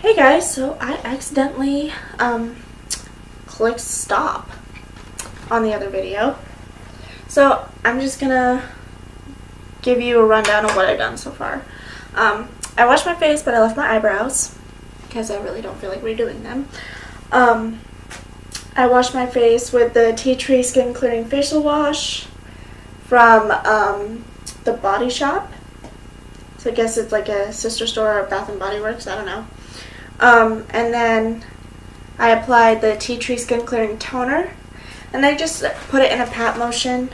Hey guys, so I accidentally clicked stop on the other video. So I'm just gonna give you a rundown of what I've done so far. I washed my face, but I left my eyebrows because I really don't feel like redoing them. I washed my face with the Tea Tree Skin Clearing Facial Wash from the Body Shop. So I guess it's like a sister store of Bath and Body Works, I don't know. And then I applied the Tea Tree Skin Clearing Toner, and I just put it in a pat motion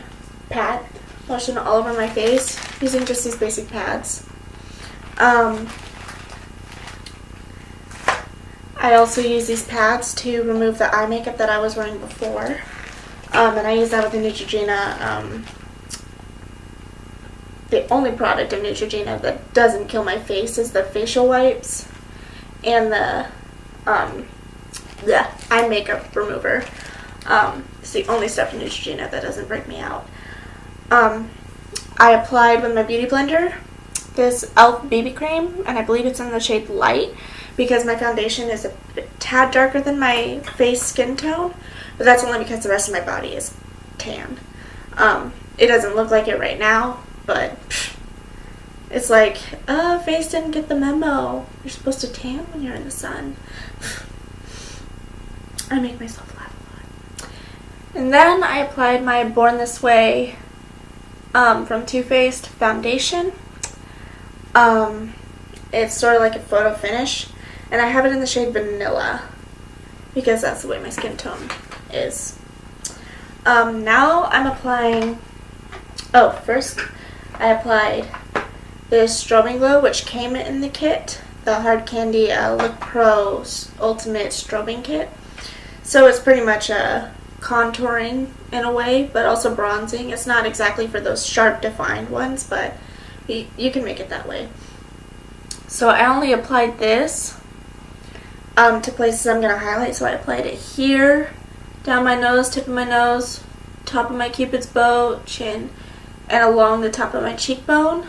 all over my face using just these basic pads. I also use these pads to remove the eye makeup that I was wearing before, and I use that with the Neutrogena. The only product of Neutrogena that doesn't kill my face is the facial wipes and the eye makeup remover. It's the only stuff in Neutrogena that doesn't break me out. I applied with my beauty blender this e.l.f. BB cream, and I believe it's in the shade Light because my foundation is a tad darker than my face skin tone, but that's only because the rest of my body is tan. It doesn't look like it right now, but it's like, face didn't get the memo. You're supposed to tan when you're in the sun. I make myself laugh a lot. And then I applied my Born This Way from Too Faced foundation. It's sort of like a photo finish, and I have it in the shade Vanilla because that's the way my skin tone is. Now I'm applying, first I applied this Strobing Glow, which came in the kit, the Hard Candy Look Pro Ultimate Strobing Kit. So it's pretty much contouring in a way, but also bronzing. It's not exactly for those sharp defined ones, but you can make it that way. So I only applied this to places I'm going to highlight. So I applied it here, down my nose, tip of my nose, top of my cupid's bow, chin, and along the top of my cheekbone,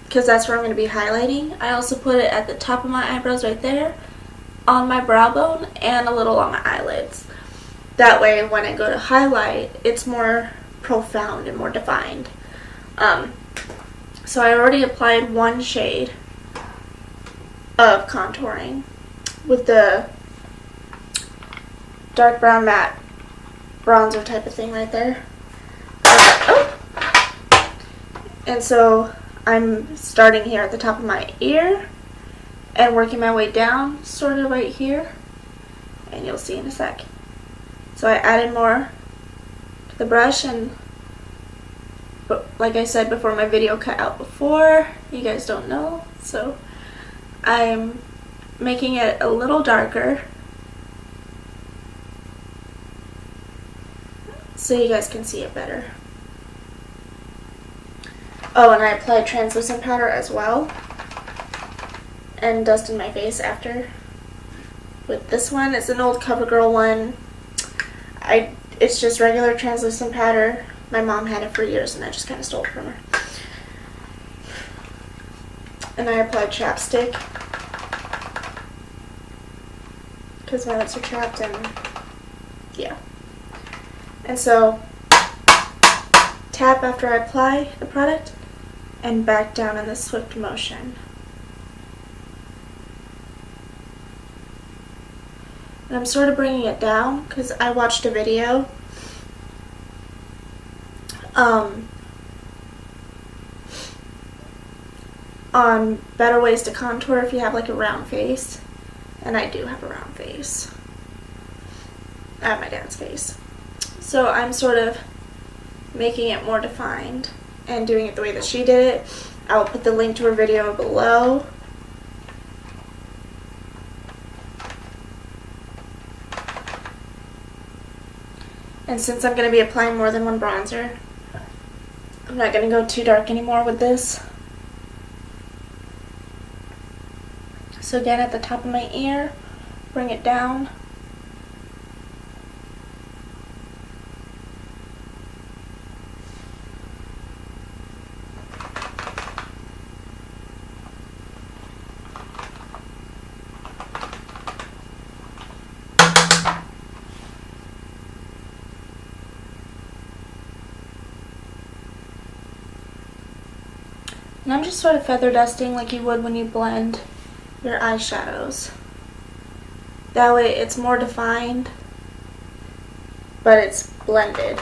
because that's where I'm going to be highlighting. I also put it at the top of my eyebrows right there, on my brow bone, and a little on my eyelids. That way when I go to highlight, it's more profound and more defined. So I already applied one shade of contouring with the dark brown matte bronzer type of thing right there. And so I'm starting here at the top of my ear and working my way down sort of right here, and you'll see in a sec. So I added more to the brush, and like I said before, my video cut out before. You guys don't know, so I'm making it a little darker so you guys can see it better. Oh, and I applied translucent powder as well and dusted my face after with this one. It's an old CoverGirl one. It's just regular translucent powder. My mom had it for years and I just kind of stole it from her. And I applied chapstick because my lips are chapped, and yeah. And so tap after I apply the product and back down in the swift motion. And I'm sort of bringing it down because I watched a video on better ways to contour if you have like a round face, and I do have a round face. I have my dad's face. So I'm sort of making it more defined and doing it the way that she did it. I will put the link to her video below. And since I'm going to be applying more than one bronzer, I'm not going to go too dark anymore with this. So again, at the top of my ear, bring it down. And I'm just sort of feather dusting like you would when you blend your eyeshadows. That way it's more defined, but it's blended.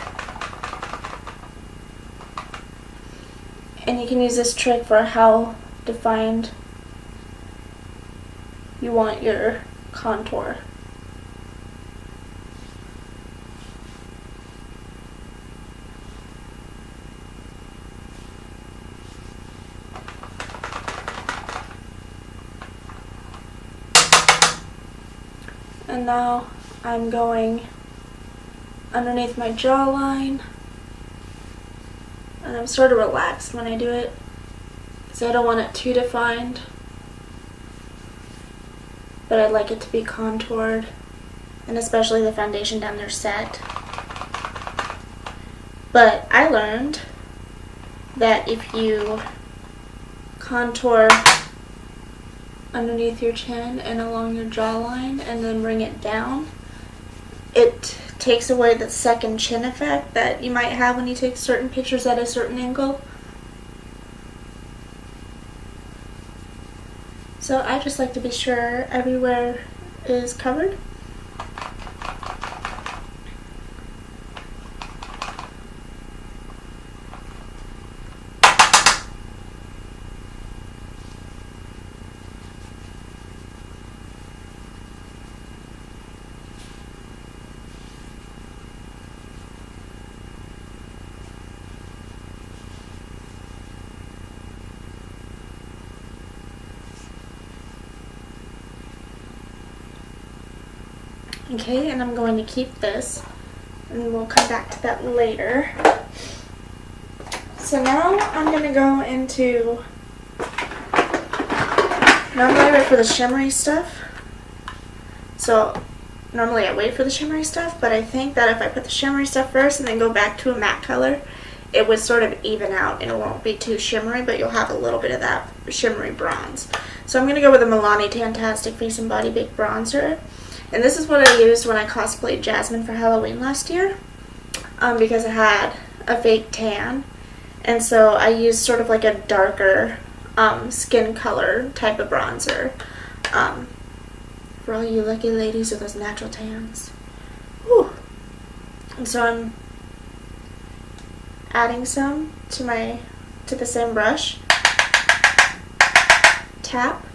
And you can use this trick for how defined you want your contour. And now I'm going underneath my jawline, and I'm sort of relaxed when I do it because I don't want it too defined, but I'd like it to be contoured, and especially the foundation down there set. But I learned that if you contour underneath your chin and along your jawline and then bring it down, it takes away the second chin effect that you might have when you take certain pictures at a certain angle. So I just like to be sure everywhere is covered. Okay, and I'm going to keep this, and we'll come back to that later. So now I'm going to go into, normally I wait for the shimmery stuff. So normally I wait for the shimmery stuff, but I think that if I put the shimmery stuff first and then go back to a matte color, it would sort of even out and it won't be too shimmery, but you'll have a little bit of that shimmery bronze. So I'm going to go with the Milani Tantastic Face and Body Baked Bronzer. And this is what I used when I cosplayed Jasmine for Halloween last year, because I had a fake tan. And so I used sort of like a darker skin color type of bronzer for all you lucky ladies with those natural tans. Whew. And so I'm adding some to the same brush. Tap.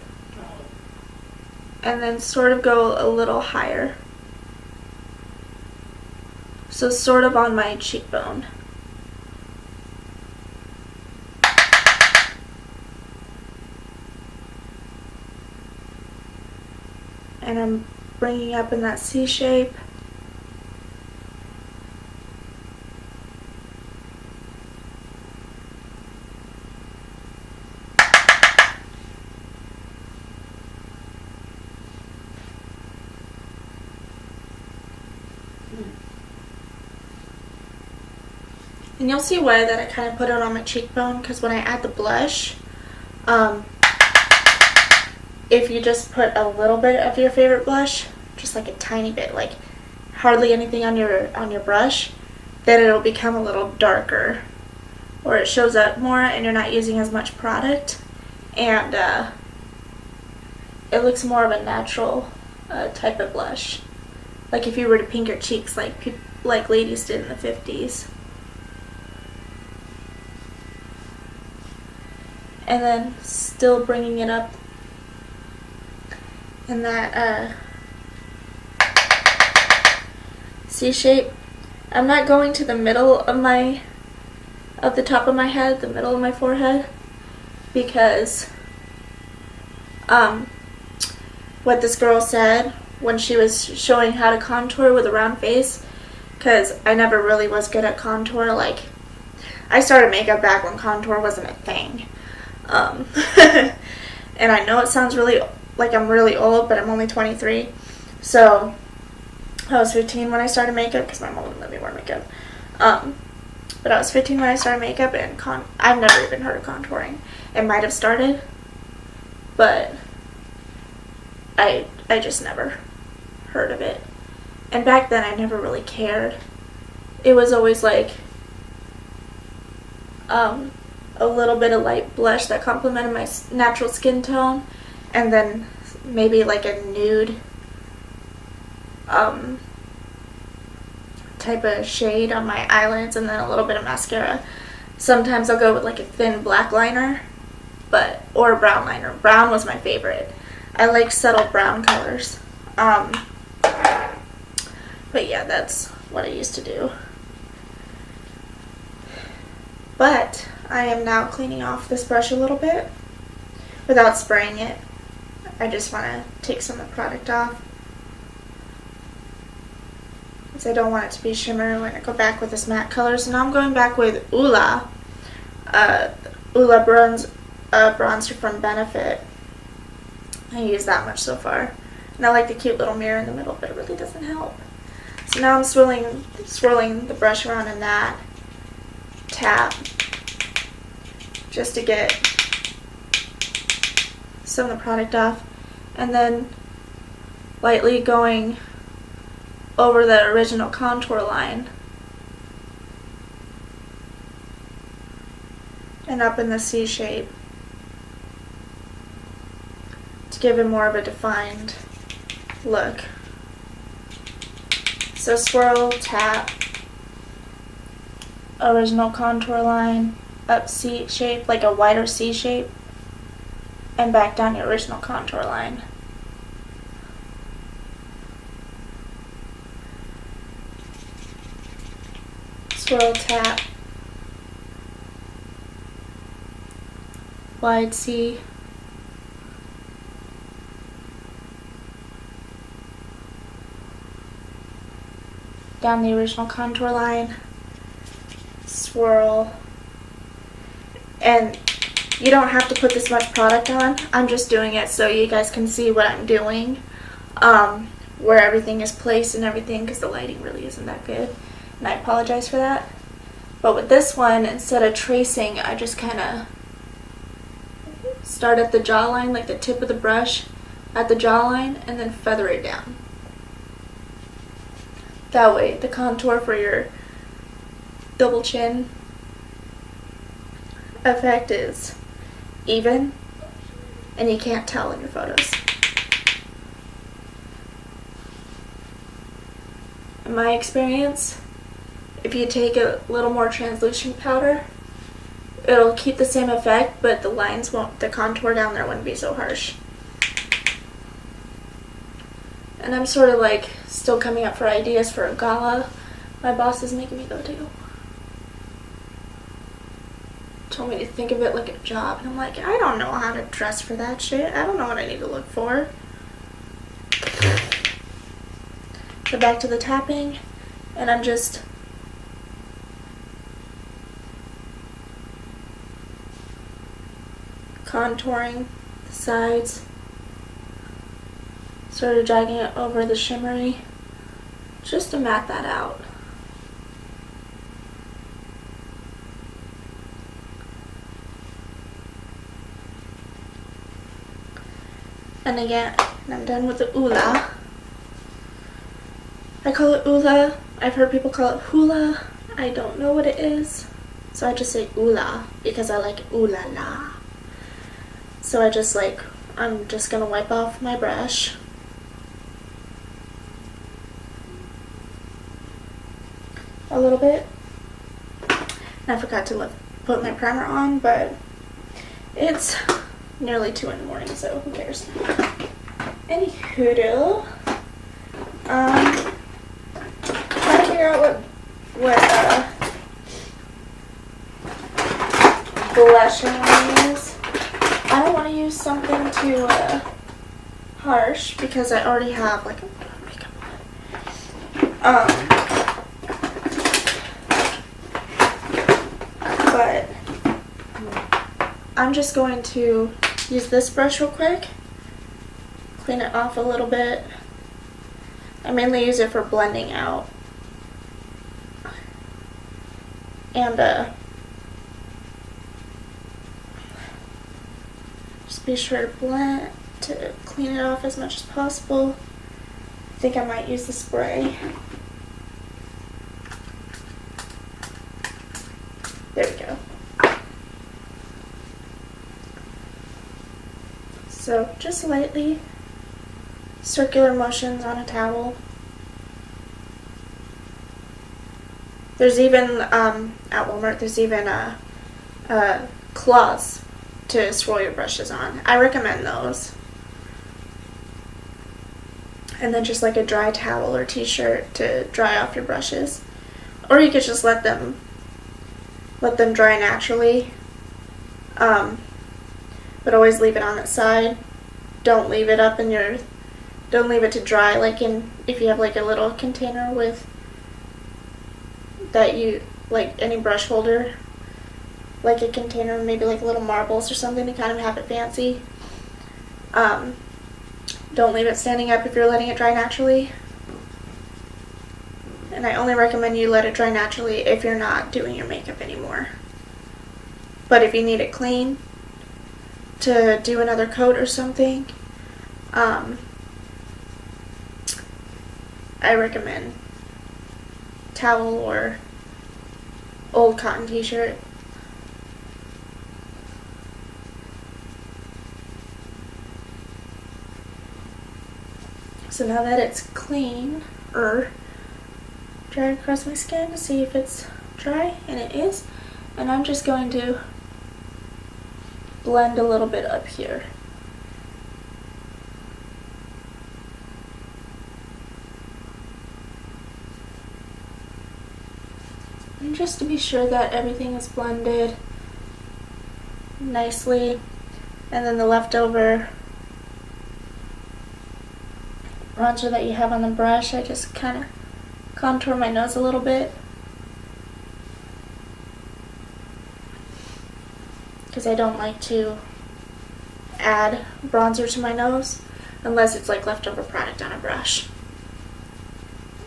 And then sort of go a little higher. So sort of on my cheekbone. And I'm bringing up in that C shape. And you'll see why that I kind of put it on my cheekbone, because when I add the blush, if you just put a little bit of your favorite blush, just like a tiny bit, like hardly anything on your brush, then it'll become a little darker, or it shows up more and you're not using as much product, and it looks more of a natural type of blush, like if you were to pink your cheeks like ladies did in the 50s. And then still bringing it up in that C shape. I'm not going to the middle of the top of my head, the middle of my forehead, because what this girl said when she was showing how to contour with a round face, because I never really was good at contour. Like, I started makeup back when contour wasn't a thing. And I know it sounds really like I'm really old, but I'm only 23. So I was 15 when I started makeup, because my mom wouldn't let me wear makeup. But I was 15 when I started makeup, and I've never even heard of contouring. It might have started, but I just never heard of it. And back then I never really cared. It was always like, a little bit of light blush that complemented my natural skin tone, and then maybe like a nude type of shade on my eyelids, and then a little bit of mascara. Sometimes I'll go with like a thin black liner, or a brown liner. Brown was my favorite. I like subtle brown colors. But yeah, that's what I used to do. But I am now cleaning off this brush a little bit without spraying it. I just want to take some of the product off, because I don't want it to be shimmery when I go back with this matte color. So now I'm going back with Oola bronzer from Benefit. I use that much so far. And I like the cute little mirror in the middle, but it really doesn't help. So now I'm swirling the brush around in that tap just to get some of the product off, and then lightly going over the original contour line and up in the C shape to give it more of a defined look. So swirl, tap, original contour line, up C shape, like a wider C shape, and back down your original contour line. Swirl, tap, wide C, down the original contour line, swirl, and you don't have to put this much product on. I'm just doing it so you guys can see what I'm doing, where everything is placed and everything, because the lighting really isn't that good, and I apologize for that. But with this one, instead of tracing, I just kind of start at the jawline, like the tip of the brush at the jawline, and then feather it down. That way, the contour for your double chin effect is even, and you can't tell in your photos. In my experience, if you take a little more translucent powder, it'll keep the same effect, but the contour down there wouldn't be so harsh. And I'm sort of like still coming up for ideas for a gala my boss is making me go to. Told me to think of it like a job, and I'm like, I don't know how to dress for that shit. I don't know what I need to look for. So back to the tapping, and I'm just contouring the sides, sort of dragging it over the shimmery, just to matte that out. And again, I'm done with the Oola. I call it Oola. I've heard people call it hula. I don't know what it is, so I just say Oola because I like ooh la la. So I'm just gonna wipe off my brush. A little bit. And I forgot to put my primer on, but it's nearly 2 in the morning, so who cares? Anywho, trying to figure out what blush I want to use. I don't want to use something too harsh because I already have like a makeup on. But I'm just going to use this brush real quick, clean it off a little bit. I mainly use it for blending out. And just be sure to clean it off as much as possible. I think I might use the spray. There we go. So just lightly circular motions on a towel. There's even, at Walmart, there's even cloths to swirl your brushes on. I recommend those. And then just like a dry towel or t-shirt to dry off your brushes. Or you could just let them dry naturally. But always leave it on its side. Don't leave it don't leave it to dry like if you have like a little container with that you, like any brush holder, like a container, maybe like little marbles or something to kind of have it fancy. Don't leave it standing up if you're letting it dry naturally. And I only recommend you let it dry naturally if you're not doing your makeup anymore. But if you need it clean to do another coat or something, I recommend towel or old cotton t-shirt. So now that it's clean, dry across my skin to see if it's dry, and it is. And I'm just going to blend a little bit up here. And just to be sure that everything is blended nicely, and then the leftover bronzer that you have on the brush, I just kind of contour my nose a little bit because I don't like to add bronzer to my nose unless it's like leftover product on a brush.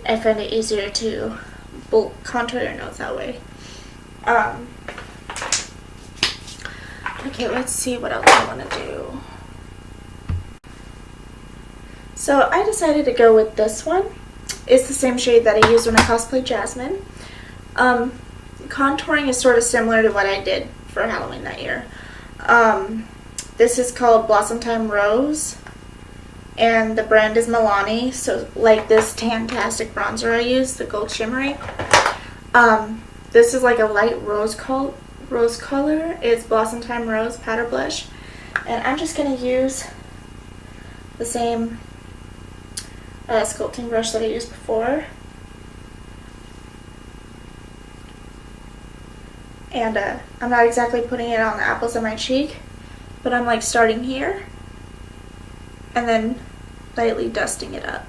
I find it easier to contour your nose that way. Okay, let's see what else I want to do. So I decided to go with this one. It's the same shade that I used when I cosplayed Jasmine. Contouring is sort of similar to what I did for Halloween that year. This is called Blossom Time Rose, and the brand is Milani. So like this Tantastic bronzer I use, the gold shimmery. This is like a light rose color. It's Blossom Time Rose powder blush, and I'm just gonna use the same sculpting brush that I used before. And I'm not exactly putting it on the apples of my cheek, but I'm like starting here and then lightly dusting it up.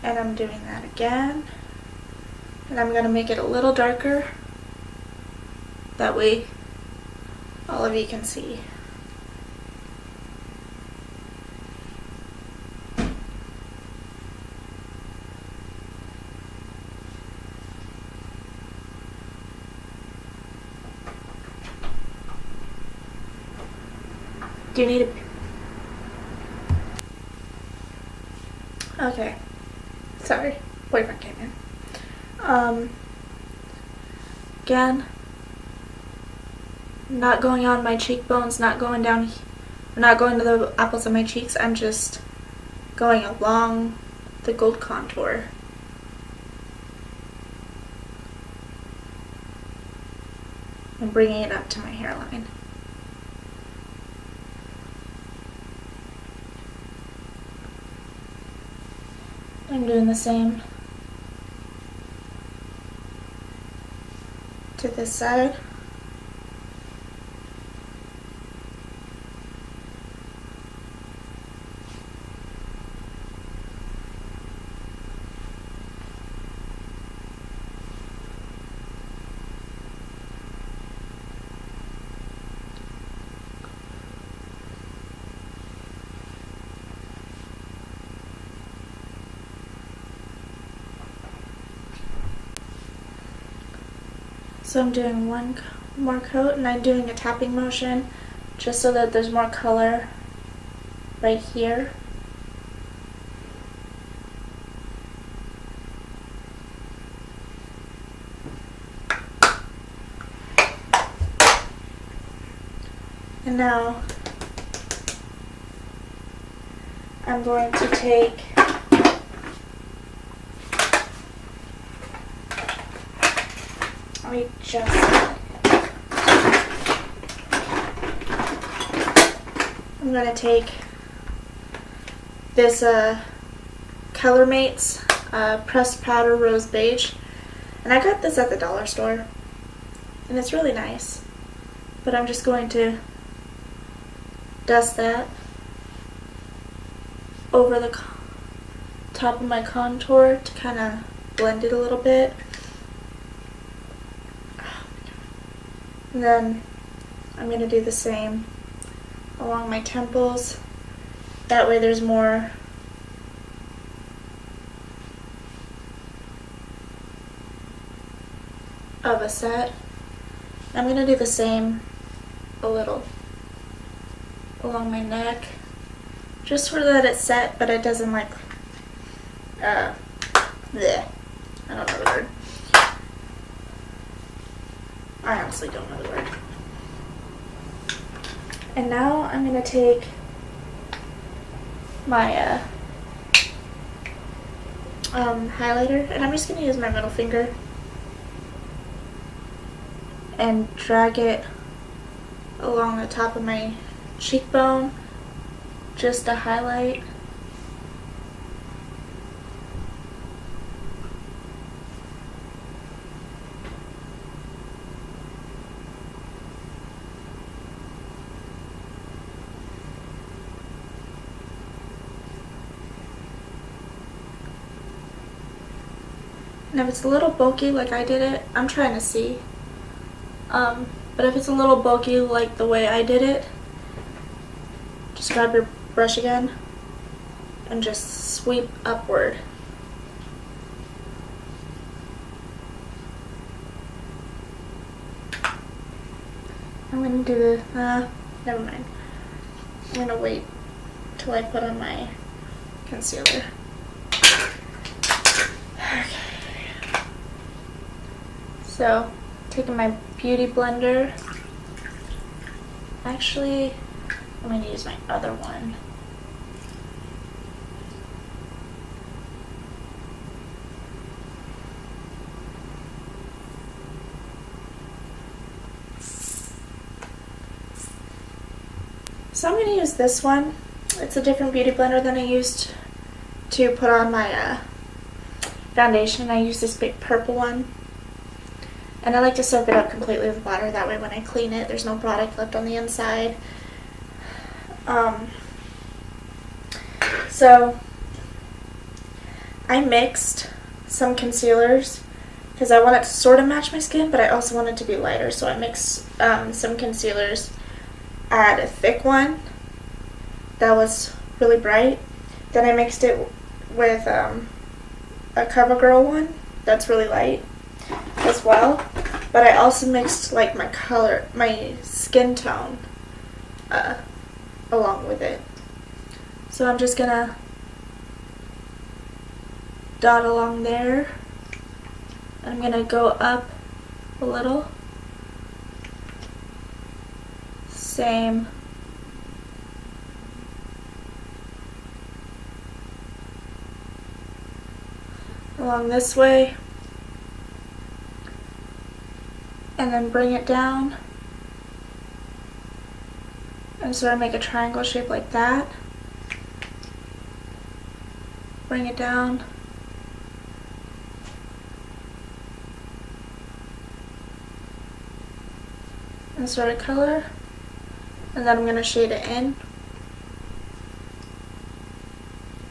And I'm doing that again. And I'm going to make it a little darker. That way all of you can see. Do you need a... Okay. Sorry. Boyfriend came in. Again, not going on my cheekbones, not going down, not going to the apples of my cheeks. I'm just going along the gold contour. And bringing it up to my hairline. I'm doing the same to this side. So I'm doing one more coat, and I'm doing a tapping motion just so that there's more color right here. And now I'm going to take I'm going to take this Color Mates pressed powder rose beige, and I got this at the dollar store, and it's really nice, but I'm just going to dust that over the top of my contour to kind of blend it a little bit. And then I'm going to do the same along my temples. That way there's more of a set. I'm going to do the same a little along my neck, just so that it's set, but it doesn't like, bleh. I don't know the word. I honestly don't know the word. And now I'm going to take my highlighter, and I'm just going to use my middle finger and drag it along the top of my cheekbone just to highlight. And if it's a little bulky like I did it, I'm trying to see. But if it's a little bulky like the way I did it, just grab your brush again and just sweep upward. I'm going to do the, never mind. I'm going to wait till I put on my concealer. Okay. So, taking my beauty blender. Actually, I'm going to use my other one. So I'm going to use this one. It's a different beauty blender than I used to put on my foundation. I use this big purple one. And I like to soak it up completely with water. That way when I clean it, there's no product left on the inside. So I mixed some concealers because I want it to sort of match my skin, but I also want it to be lighter. So I mixed some concealers. I had a thick one that was really bright. Then I mixed it with a CoverGirl one that's really light as well. But I also mixed like my color, my skin tone along with it. So I'm just gonna dot along there. I'm gonna go up a little. Same. Along this way. And then bring it down. And sort of make a triangle shape like that. Bring it down. And sort of color. And then I'm going to shade it in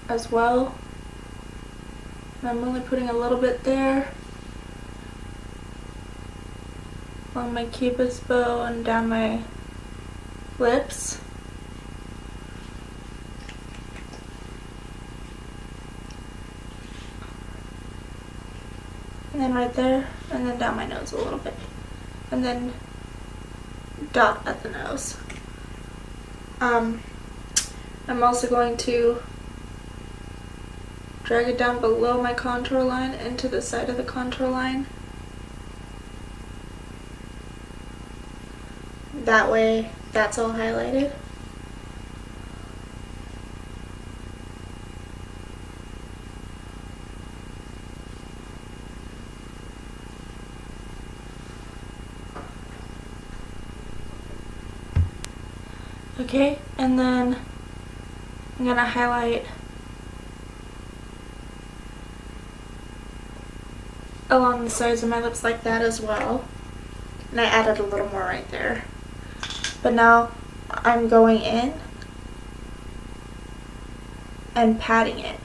as well. And I'm only putting a little bit there on my cupid's bow and down my lips. And then right there, and then down my nose a little bit. And then dot at the nose. I'm also going to drag it down below my contour line into the side of the contour line. That way that's all highlighted. Okay, and then I'm gonna highlight along the sides of my lips like that as well. And I added a little more right there. But now I'm going in and patting it.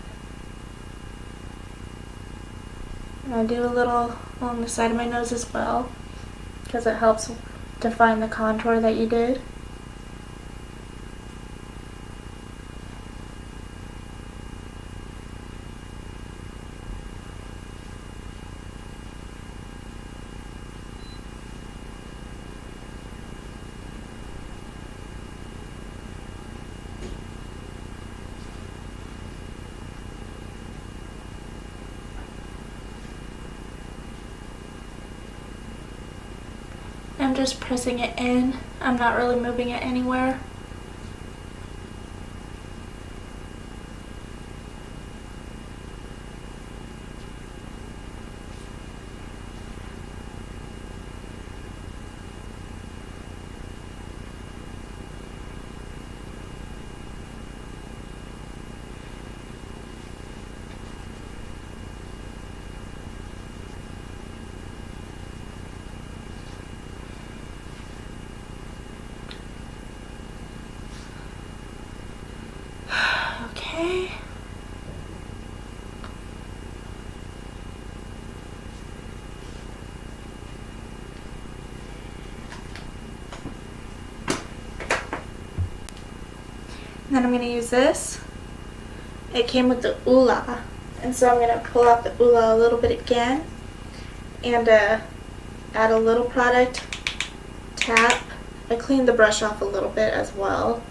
And I do a little along the side of my nose as well, because it helps define the contour that you did. I'm just pressing it in. I'm not really moving it anywhere. Okay. And then I'm going to use this. It came with the Oola, and so I'm going to pull out the Oola a little bit again and add a little product, tap. I cleaned the brush off a little bit as well,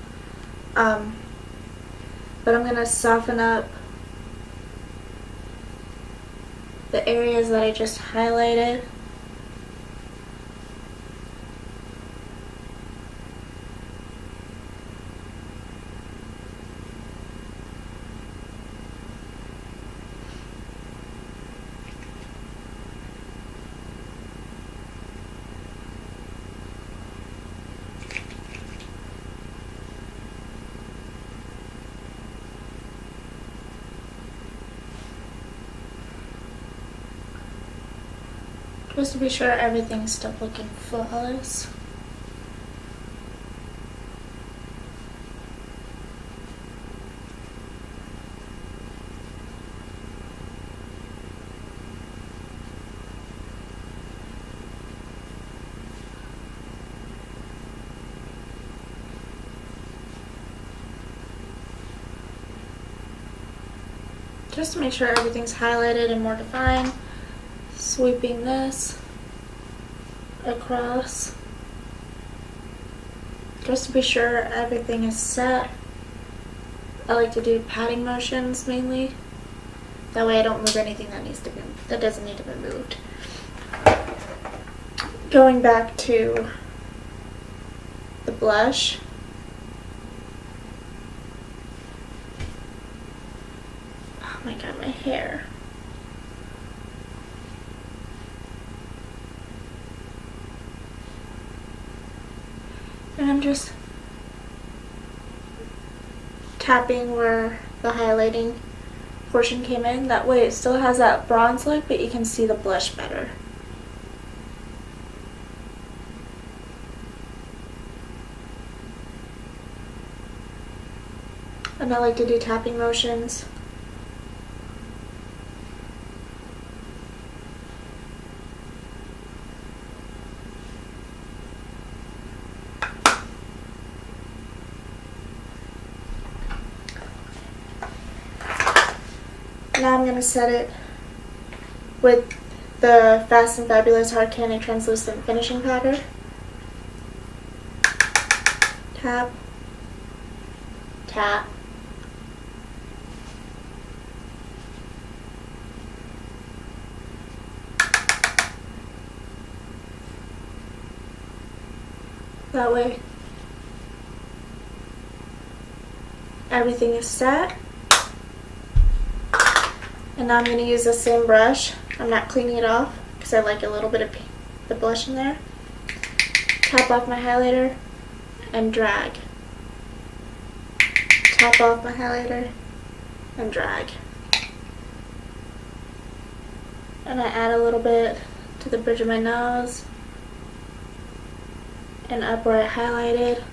but I'm going to soften up the areas that I just highlighted. Just to be sure everything's still looking flawless. Just to make sure everything's highlighted and more defined, sweeping this across, just to be sure everything is set. I like to do patting motions mainly. That way I don't move anything that doesn't need to be moved. Going back to the blush. Oh my god, my hair. And I'm just tapping where the highlighting portion came in. That way it still has that bronze look, but you can see the blush better. And I like to do tapping motions. Now I'm going to set it with the Fast and Fabulous Hard Candy Translucent Finishing Powder. Tap, tap. That way everything is set. And now I'm going to use the same brush. I'm not cleaning it off because I like a little bit of the blush in there. Tap off my highlighter and drag. Tap off my highlighter and drag. And I add a little bit to the bridge of my nose and up where I highlighted.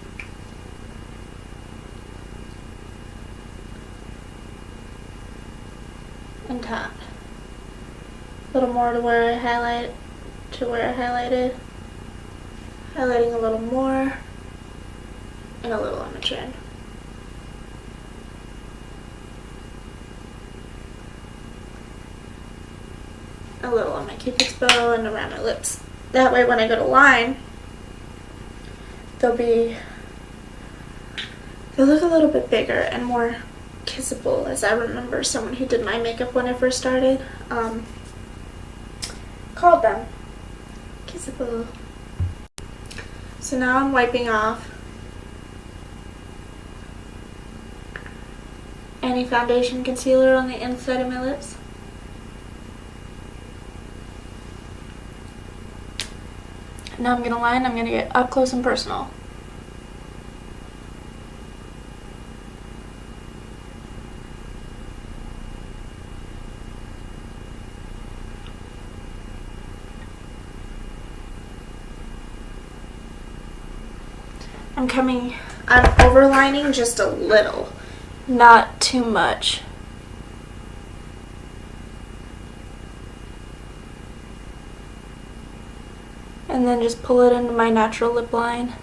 And top. A little more to where I highlighted. Highlighting a little more. And a little on my chin. A little on my cupid's bow and around my lips. That way when I go to line, they'll look a little bit bigger and more kissable, as I remember someone who did my makeup when I first started called them kissable. So now I'm wiping off any foundation concealer on the inside of my lips. Now I'm going to line. I'm going to get up close and personal. I'm overlining just a little, not too much. And then just pull it into my natural lip line.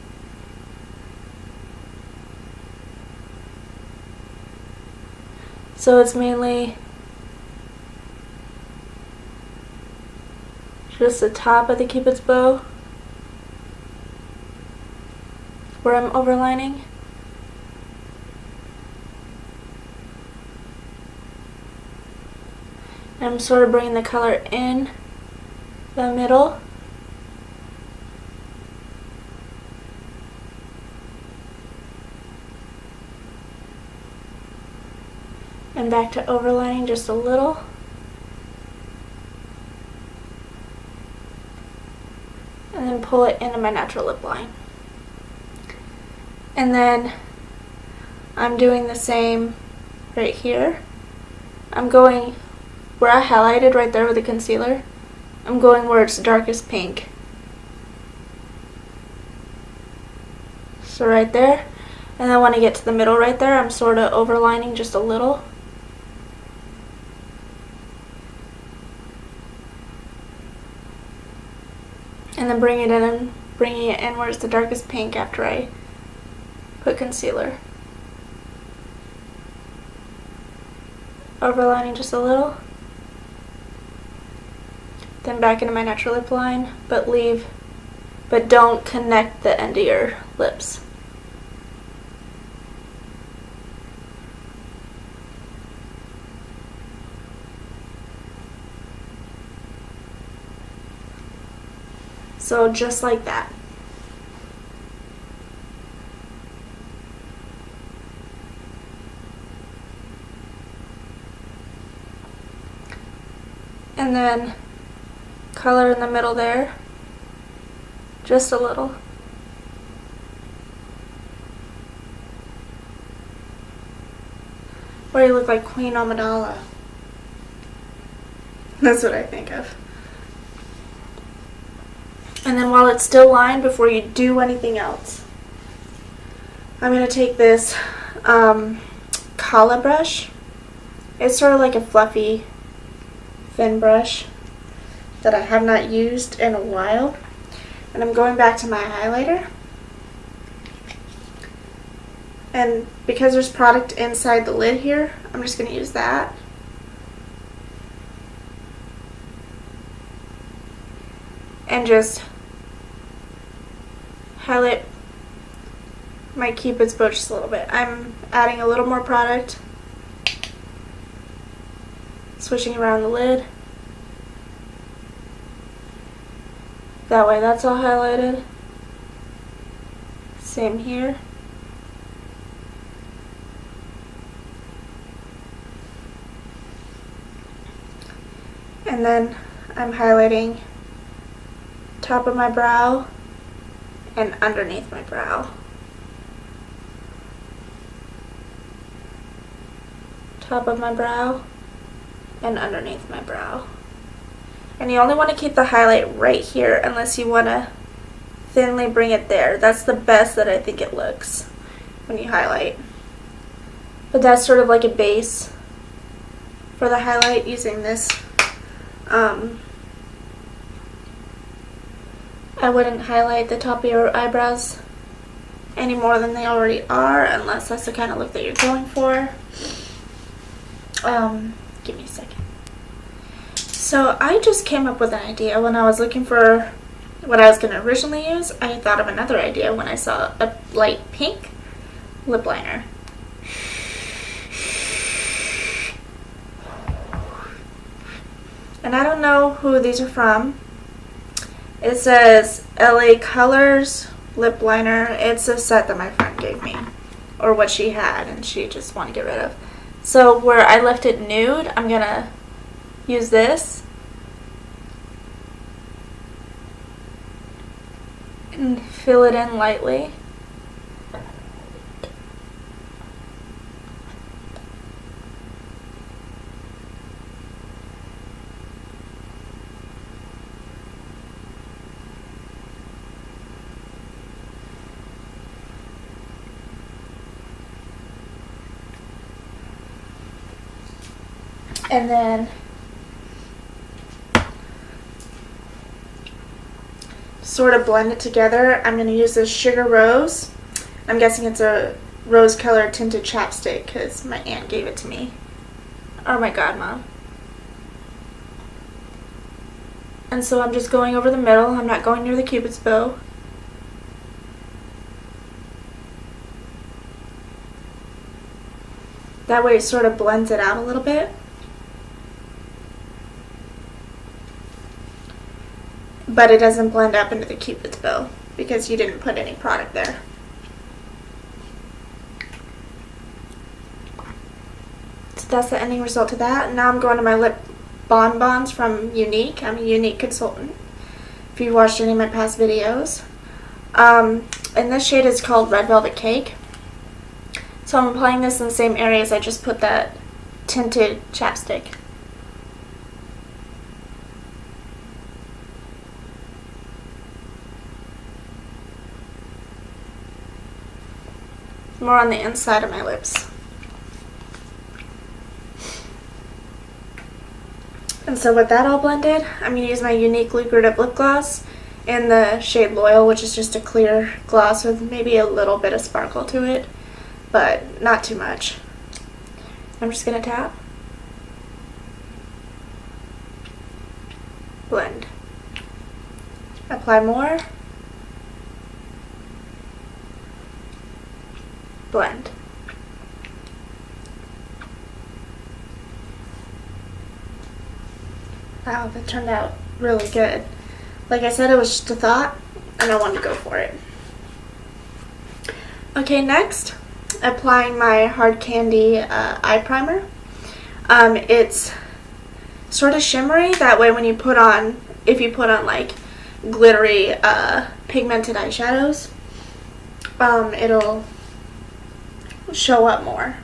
So it's mainly just the top of the cupid's bow where I'm overlining. And I'm sort of bringing the color in the middle. And back to overlining just a little. And then pull it into my natural lip line. And then I'm doing the same right here. I'm going where I highlighted right there with the concealer. I'm going where it's darkest pink. So right there. And then when I get to the middle right there, I'm sort of overlining just a little. And then bringing it in where it's the darkest pink after I put concealer. Overlining just a little. Then back into my natural lip line, but don't connect the end of your lips. So just like that. And then color in the middle there, just a little. Where you look like Queen Amidala. That's what I think of. And then while it's still lined, before you do anything else, I'm going to take this Kala brush. It's sort of like a fluffy, thin brush that I have not used in a while. And I'm going back to my highlighter. And because there's product inside the lid here, I'm just going to use that. And just highlight my cupid's bow just a little bit. I'm adding a little more product, swishing around the lid. That way that's all highlighted. Same here. And then I'm highlighting top of my brow and underneath my brow. Top of my brow and underneath my brow. And you only want to keep the highlight right here unless you want to thinly bring it there. That's the best that I think it looks when you highlight. But that's sort of like a base for the highlight using this. I wouldn't highlight the top of your eyebrows any more than they already are unless that's the kind of look that you're going for. Give me a second. So I just came up with an idea when I was looking for what I was going to originally use. I thought of another idea when I saw a light pink lip liner. And I don't know who these are from. It says LA Colors lip liner. It's a set that my friend gave me, or what she had and she just wanted to get rid of. So where I left it nude, I'm going to use this and fill it in lightly. And then sort of blend it together. I'm going to use this Sugar Rose. I'm guessing it's a rose color tinted chapstick because my aunt gave it to me. Or my godmom. And so I'm just going over the middle. I'm not going near the cupid's bow. That way it sort of blends it out a little bit. But it doesn't blend up into the cupid's bow because you didn't put any product there. So that's the ending result of that. Now I'm going to my lip bonbons from Unique. I'm a Unique consultant, if you've watched any of my past videos. And this shade is called Red Velvet Cake. So I'm applying this in the same areas I just put that tinted chapstick. More on the inside of my lips. And so with that all blended, I'm going to use my Unique Lucrative Lip Gloss in the shade Loyal, which is just a clear gloss with maybe a little bit of sparkle to it, but not too much. I'm just going to tap, blend, apply more, blend. Wow, that turned out really good. Like I said, it was just a thought, and I wanted to go for it. Okay, next, applying my Hard Candy eye primer. It's sort of shimmery. That way when you put on, if you put on like glittery pigmented eyeshadows, it'll show up more.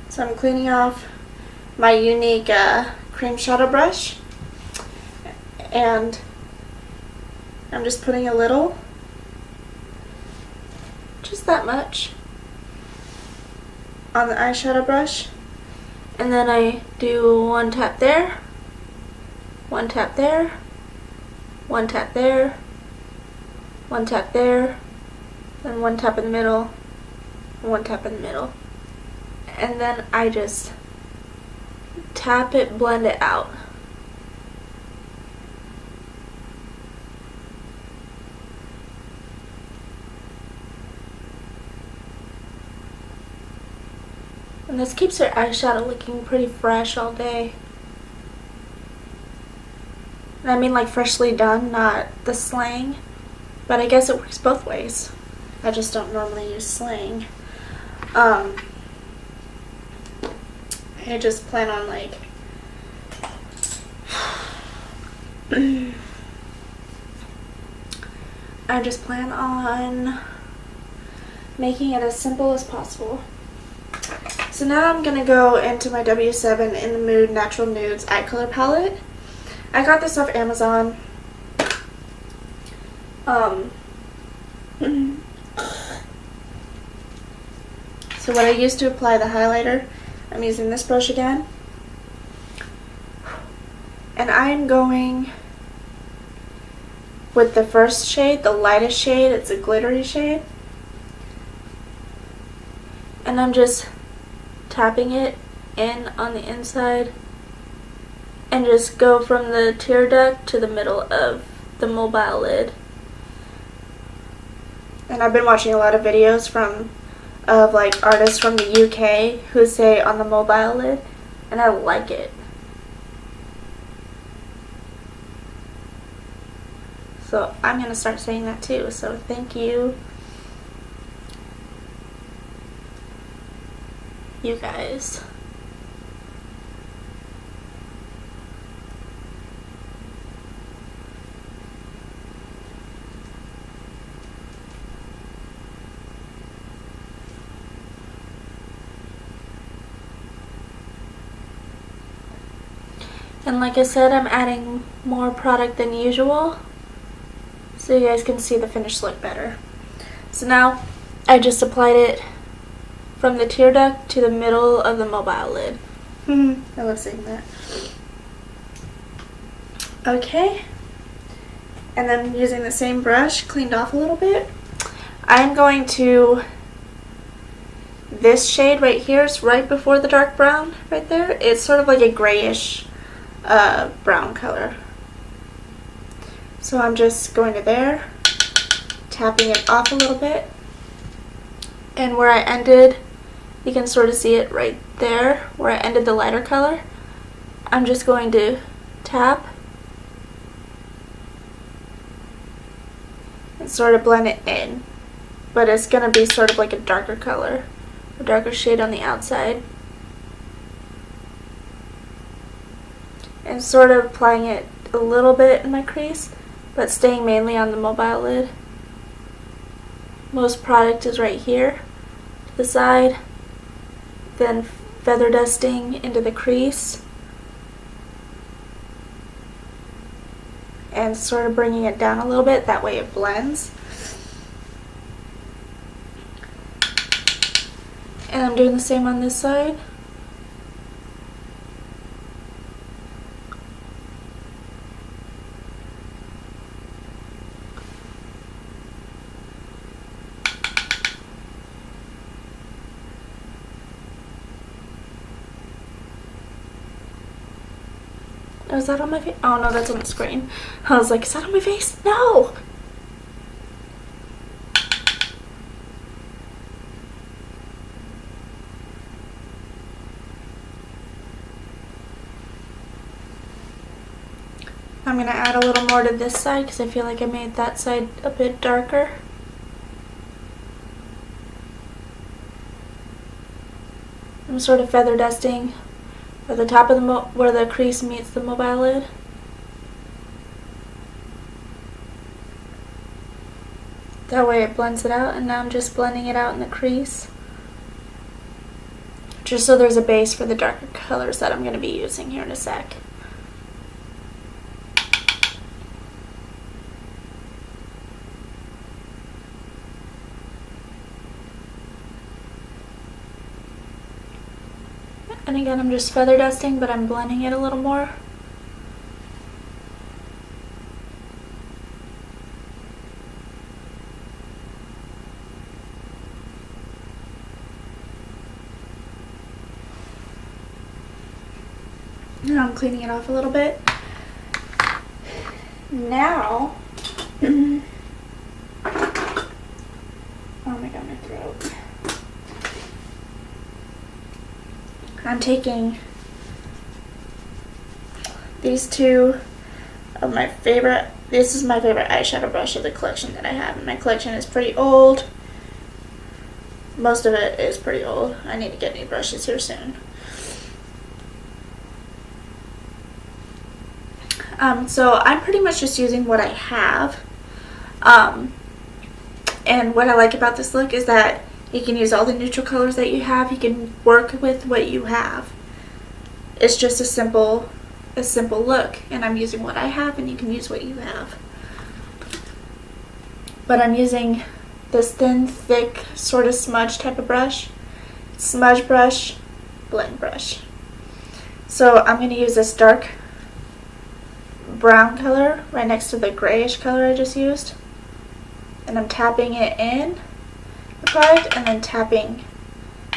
So I'm cleaning off my Unique cream shadow brush, and I'm just putting a little, just that much, on the eyeshadow brush, and then I do one tap there, one tap there, one tap there, one tap there, then one tap in the middle, and one tap in the middle, and then I just tap it, blend it out. And this keeps your eyeshadow looking pretty fresh all day. And I mean like freshly done, not the slang. But I guess it works both ways. I just don't normally use slang. I just plan on like I just plan on making it as simple as possible. So now I'm going to go into my W7 In the Mood Natural Nudes eye color palette. I got this off Amazon. So what I used to apply the highlighter, I'm using this brush again. And I'm going with the first shade, the lightest shade. It's a glittery shade. And I'm just tapping it in on the inside and just go from the tear duct to the middle of the mobile lid. And I've been watching a lot of videos of like artists from the UK who say on the mobile lid, and I like it. So I'm going to start saying that too, so thank you, you guys. And like I said, I'm adding more product than usual so you guys can see the finished look better. So now I just applied it from the tear duct to the middle of the mobile lid. I love saying that. Okay. And then using the same brush, cleaned off a little bit, I'm going to, this shade right here is right before the dark brown right there. It's sort of like a grayish brown color. So I'm just going to there, tapping it off a little bit, and where I ended, you can sort of see it right there, where I ended the lighter color. I'm just going to tap and sort of blend it in, but it's going to be sort of like a darker color, a darker shade on the outside. And sort of applying it a little bit in my crease, but staying mainly on the mobile lid. Most product is right here to the side, then feather dusting into the crease and sort of bringing it down a little bit, that way it blends. And I'm doing the same on this side. Oh, is that on my face? Oh no, that's on the screen. I was like, is that on my face? No! I'm going to add a little more to this side because I feel like I made that side a bit darker. I'm sort of feather dusting at the top of the where the crease meets the mobile lid. That way it blends it out, and now I'm just blending it out in the crease, just so there's a base for the darker colors that I'm going to be using here in a sec. And again, I'm just feather dusting, but I'm blending it a little more. Now I'm cleaning it off a little bit. Now, oh my god, my throat. I'm taking these two of my favorite, this is my favorite eyeshadow brush of the collection that I have. And my collection is pretty old. Most of it is pretty old. I need to get new brushes here soon. So I'm pretty much just using what I have. And what I like about this look is that you can use all the neutral colors that you have. You can work with what you have. It's just a simple look, and I'm using what I have, and you can use what you have. But I'm using this thin, thick, sort of smudge type of brush. Smudge brush, blend brush. So I'm going to use this dark brown color right next to the grayish color I just used. And I'm tapping it in the product and then tapping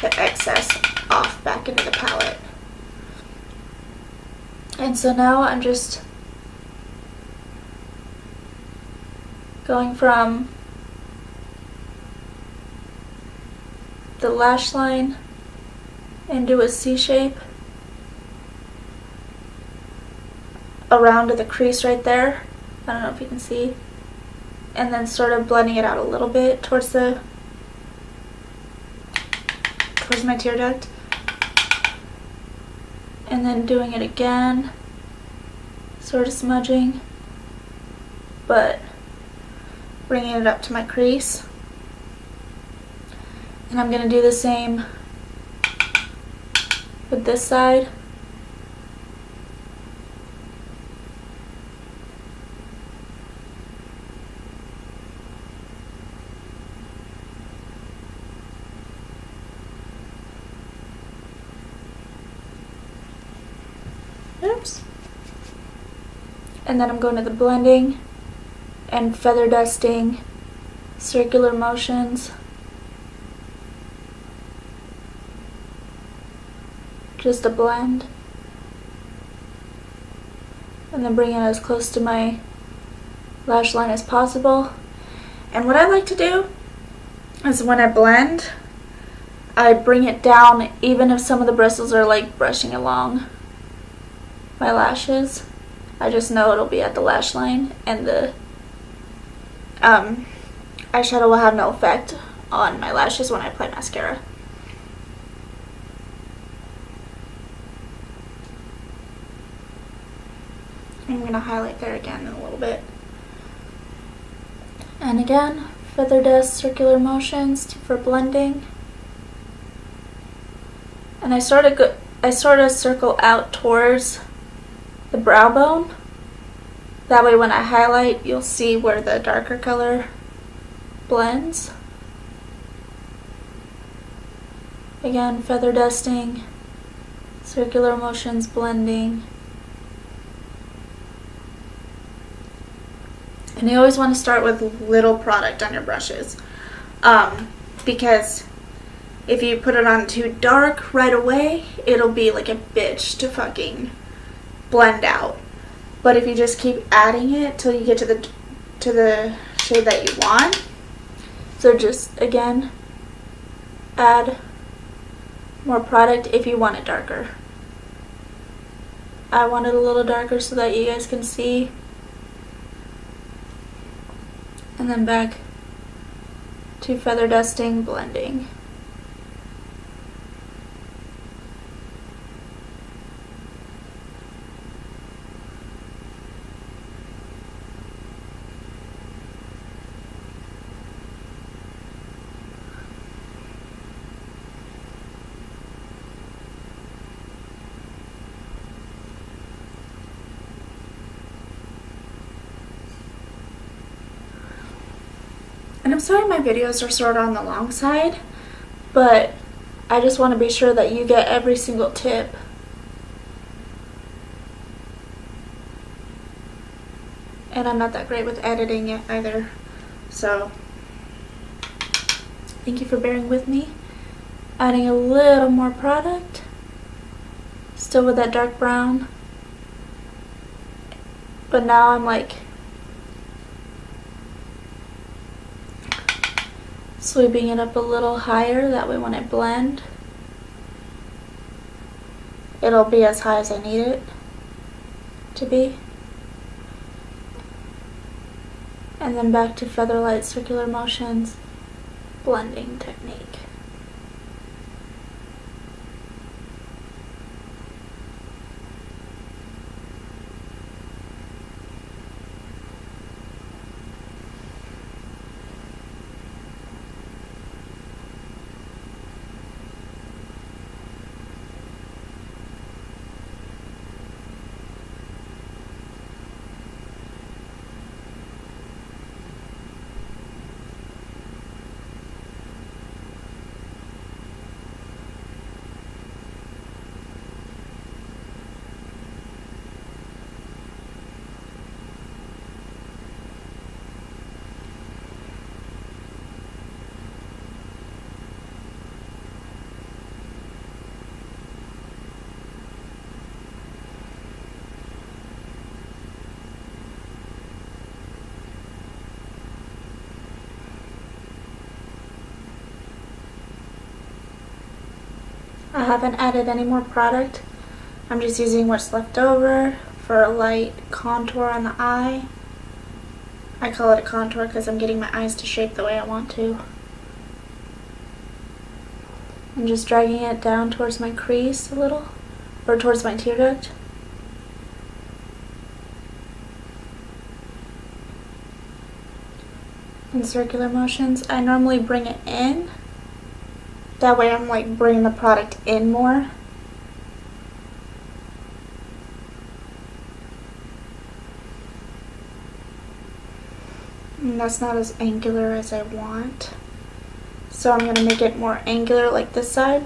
the excess off back into the palette. And so now I'm just going from the lash line into a C shape around to the crease right there. I don't know if you can see. And then sort of blending it out a little bit towards my tear duct. And then doing it again, sort of smudging, but bringing it up to my crease. And I'm going to do the same with this side. Oops. And then I'm going to the blending and feather dusting, circular motions. Just a blend. And then bring it as close to my lash line as possible. And what I like to do is when I blend, I bring it down even if some of the bristles are like brushing along my lashes. I just know it'll be at the lash line, and the eyeshadow will have no effect on my lashes when I apply mascara. I'm going to highlight there again in a little bit. And again, feather dust, circular motions for blending. And I sort of circle out towards the brow bone. That way when I highlight, you'll see where the darker color blends. Again, feather dusting, circular motions, blending. And you always want to start with little product on your brushes, because if you put it on too dark right away, it'll be like a bitch to fucking blend out. But if you just keep adding it till you get to the shade that you want, so just again add more product if you want it darker. I want it a little darker so that you guys can see. And then back to feather dusting, blending. And I'm sorry my videos are sort of on the long side, but I just want to be sure that you get every single tip. And I'm not that great with editing it either, so thank you for bearing with me. Adding a little more product, still with that dark brown, but now I'm like sweeping it up a little higher, that way when I blend, it'll be as high as I need it to be. And then back to featherlight, circular motions, blending technique. I haven't added any more product. I'm just using what's left over for a light contour on the eye. I call it a contour because I'm getting my eyes to shape the way I want to. I'm just dragging it down towards my crease a little, or towards my tear duct. In circular motions. I normally bring it in. That way I'm like bringing the product in more. And that's not as angular as I want. So I'm going to make it more angular like this side.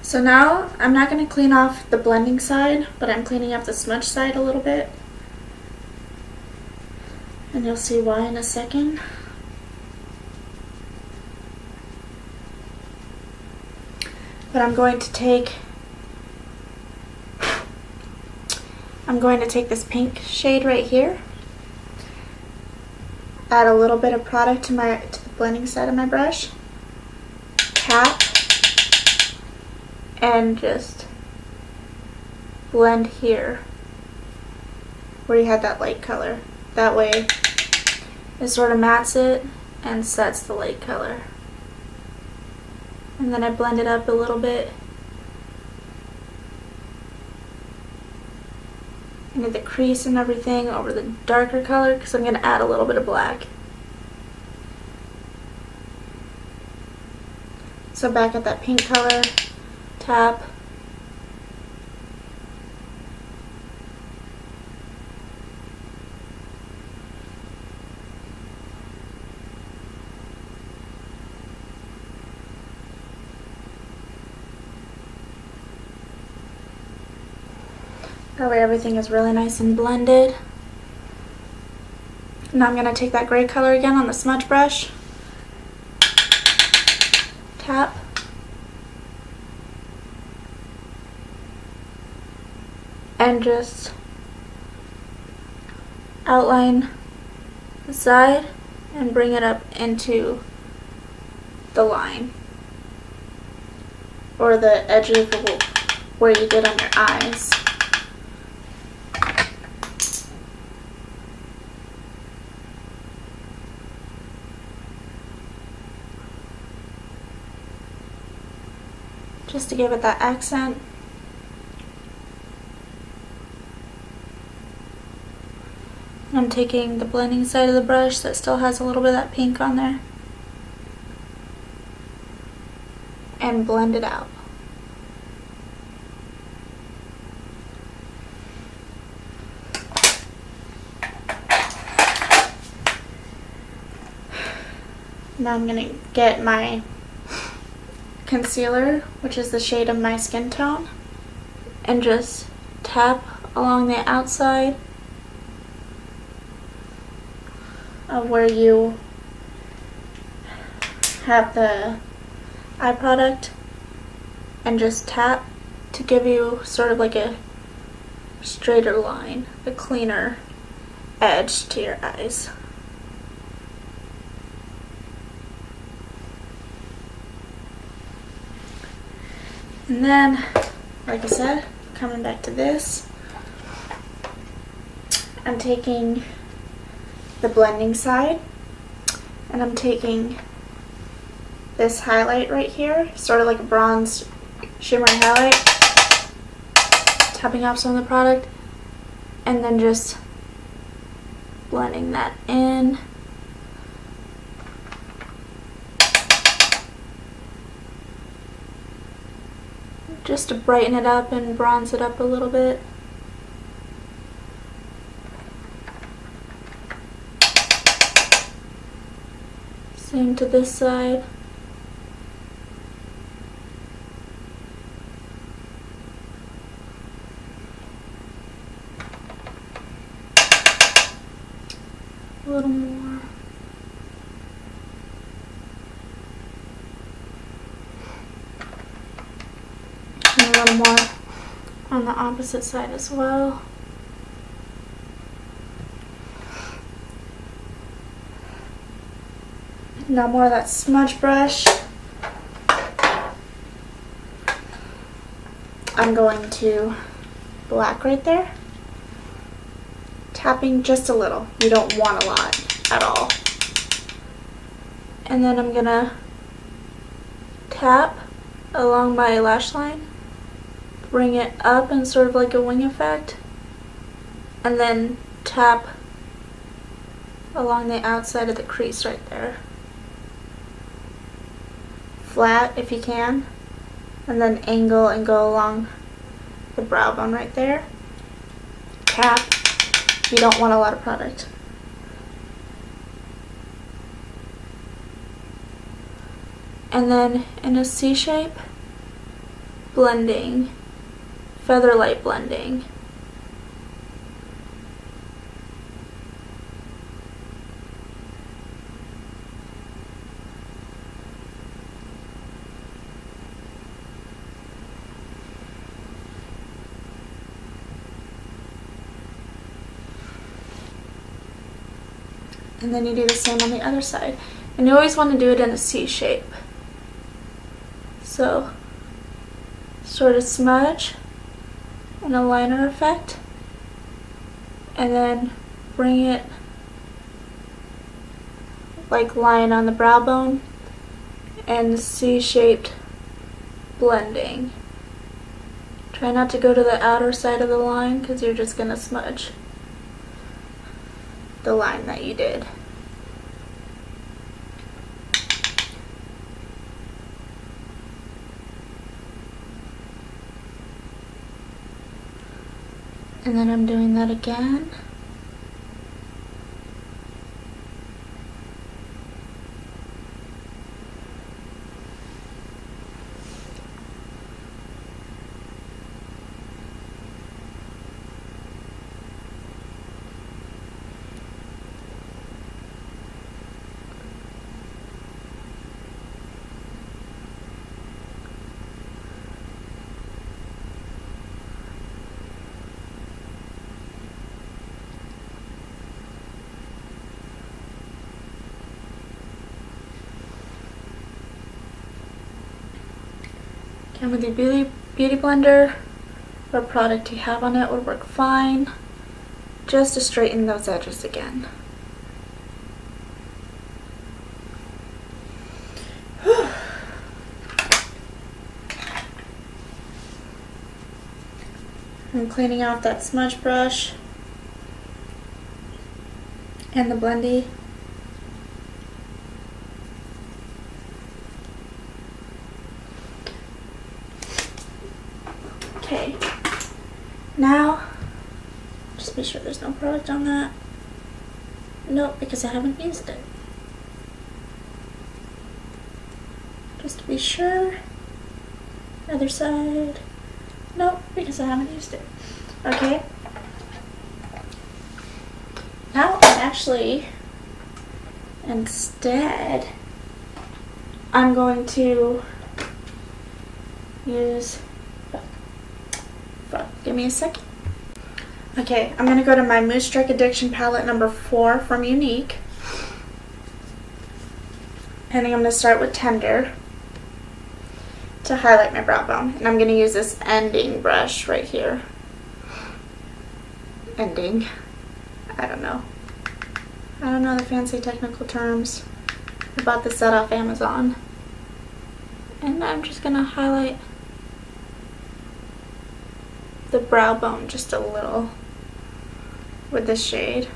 So now I'm not going to clean off the blending side, but I'm cleaning up the smudge side a little bit. And you'll see why in a second. But I'm going to take this pink shade right here, add a little bit of product to the blending side of my brush, tap, and just blend here where you had that light color. That way it sort of mats it and sets the light color. And then I blend it up a little bit into the crease and everything over the darker color because I'm going to add a little bit of black. So back at that pink color, tap, that way everything is really nice and blended. Now I'm going to take that gray color again on the smudge brush, tap, and just outline the side and bring it up into the line or the edge of where you did on your eyes. Just to give it that accent. I'm taking the blending side of the brush that still has a little bit of that pink on there and blend it out. Now I'm going to get my concealer, which is the shade of my skin tone, and just tap along the outside of where you have the eye product, and just tap to give you sort of like a straighter line, a cleaner edge to your eyes. And then, like I said, coming back to this, I'm taking the blending side and I'm taking this highlight right here, sort of like a bronze shimmer highlight, tapping off some of the product, and then just blending that in. Just to brighten it up and bronze it up a little bit. Same to this side. A little more. And a little more on the opposite side as well. Now more of that smudge brush. I'm going to black right there. Tapping just a little. You don't want a lot at all. And then I'm gonna tap along my lash line, bring it up in sort of like a wing effect, and then tap along the outside of the crease right there. Flat if you can, and then angle and go along the brow bone right there. Tap. You don't want a lot of product. And then in a C shape, blending, feather light blending. And then you do the same on the other side. And you always want to do it in a C shape. So, sort of smudge and a liner effect. And then bring it like line on the brow bone and C-shaped blending. Try not to go to the outer side of the line because you're just going to smudge the line that you did. And then I'm doing that again. And with your beauty blender, what product you have on it would work fine, just to straighten those edges again. I'm cleaning off that smudge brush and the blendy. Okay, now just be sure there's no product on that. Nope, because I haven't used it. Just to be sure. Other side. Nope, because I haven't used it. Okay. Now instead, I'm going to use, give me a second. Okay, I'm going to go to my Moose Strike Addiction palette number 4 from Unique. And I'm going to start with Tender to highlight my brow bone. And I'm going to use this ending brush right here. Ending. I don't know the fancy technical terms. I bought this set off Amazon. And I'm just going to highlight the brow bone just a little with this shade.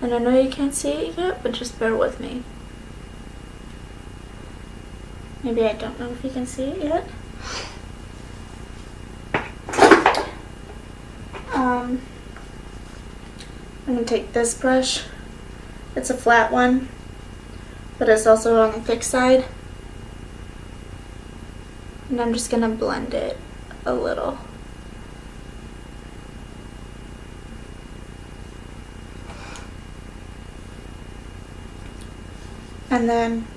And I know you can't see it yet, but just bear with me. Maybe I don't know if you can see it yet. I'm going to take this brush It's a flat one, but it's also on the thick side. And I'm just gonna blend it a little. And then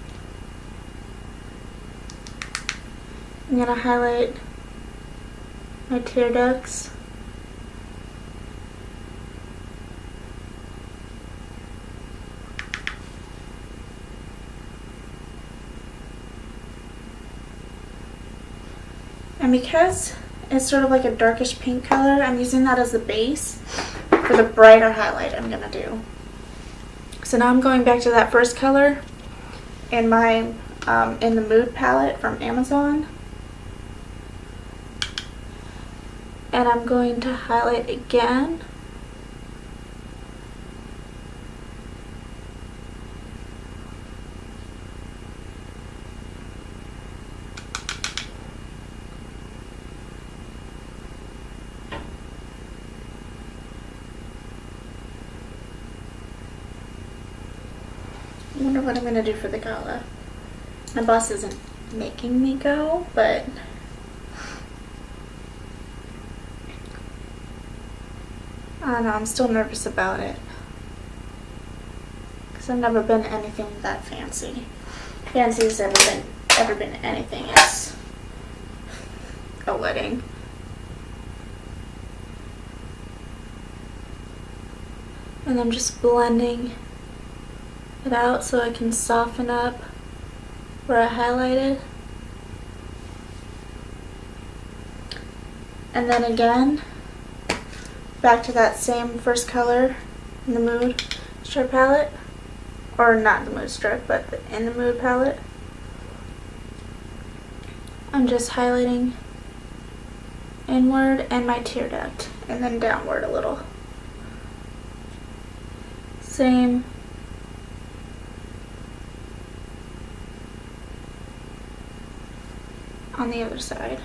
I'm gonna highlight my tear ducts. And because it's sort of like a darkish pink color, I'm using that as the base for the brighter highlight I'm gonna do. So now I'm going back to that first color in my in the Mood palette from Amazon. And I'm going to highlight again. I wonder what I'm going to do for the gala. My boss isn't making me go, but I don't know, I'm still nervous about it. Because I've never been anything that fancy. Fancy has ever been anything. It's a wedding. And I'm just blending it out so I can soften up where I highlighted. And then again, back to that same first color in the Mood Strip palette. Or not the Mood Strip, but in the Mood palette. I'm just highlighting inward and my tear duct, and then downward a little. Same on the other side.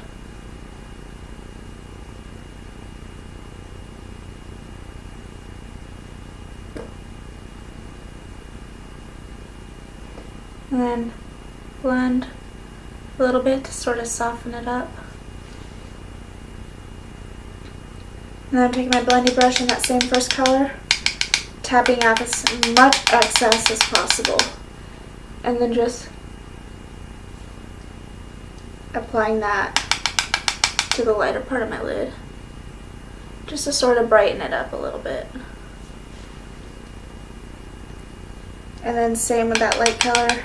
And then blend a little bit to sort of soften it up. And then I'm taking my blending brush in that same first color, tapping out as much excess as possible, and then just applying that to the lighter part of my lid, just to sort of brighten it up a little bit. And then same with that light color.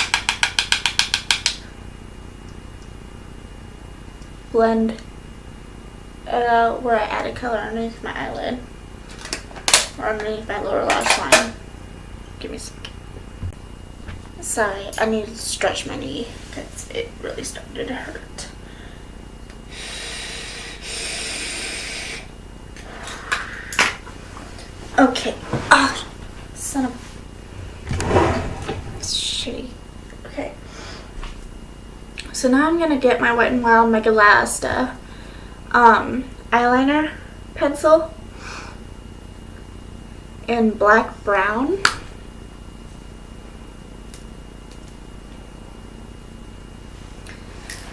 Blend it out where I added color underneath my eyelid, or underneath my lower lash line. Give me a second. Sorry, I need to stretch my knee because it really started to hurt. Okay. Ah, son of shitty. Okay. So now I'm gonna get my Wet n Wild Mega Last eyeliner pencil in black brown.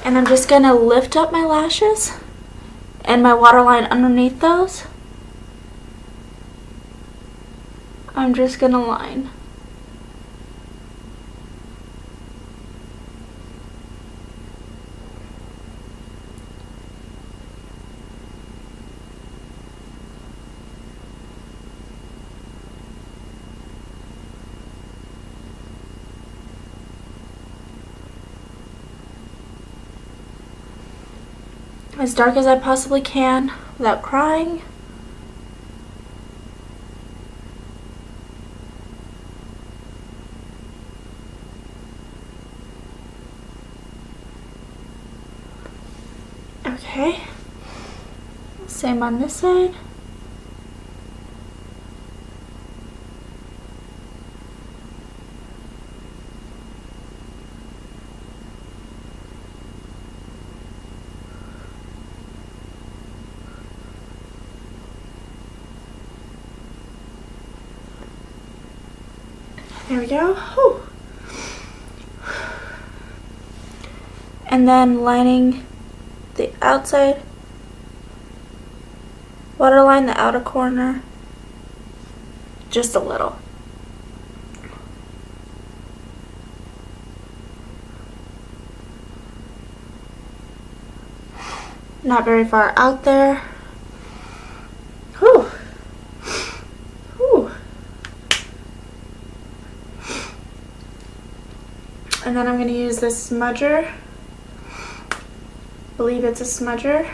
And I'm just gonna lift up my lashes and my waterline underneath those. I'm just gonna line. As dark as I possibly can without crying. Okay. Same on this side. There we go. Whew. And then lining the outside, waterline the outer corner, just a little. Not very far out there. Whew. Whew. And then I'm going to use this smudger. I believe it's a smudger.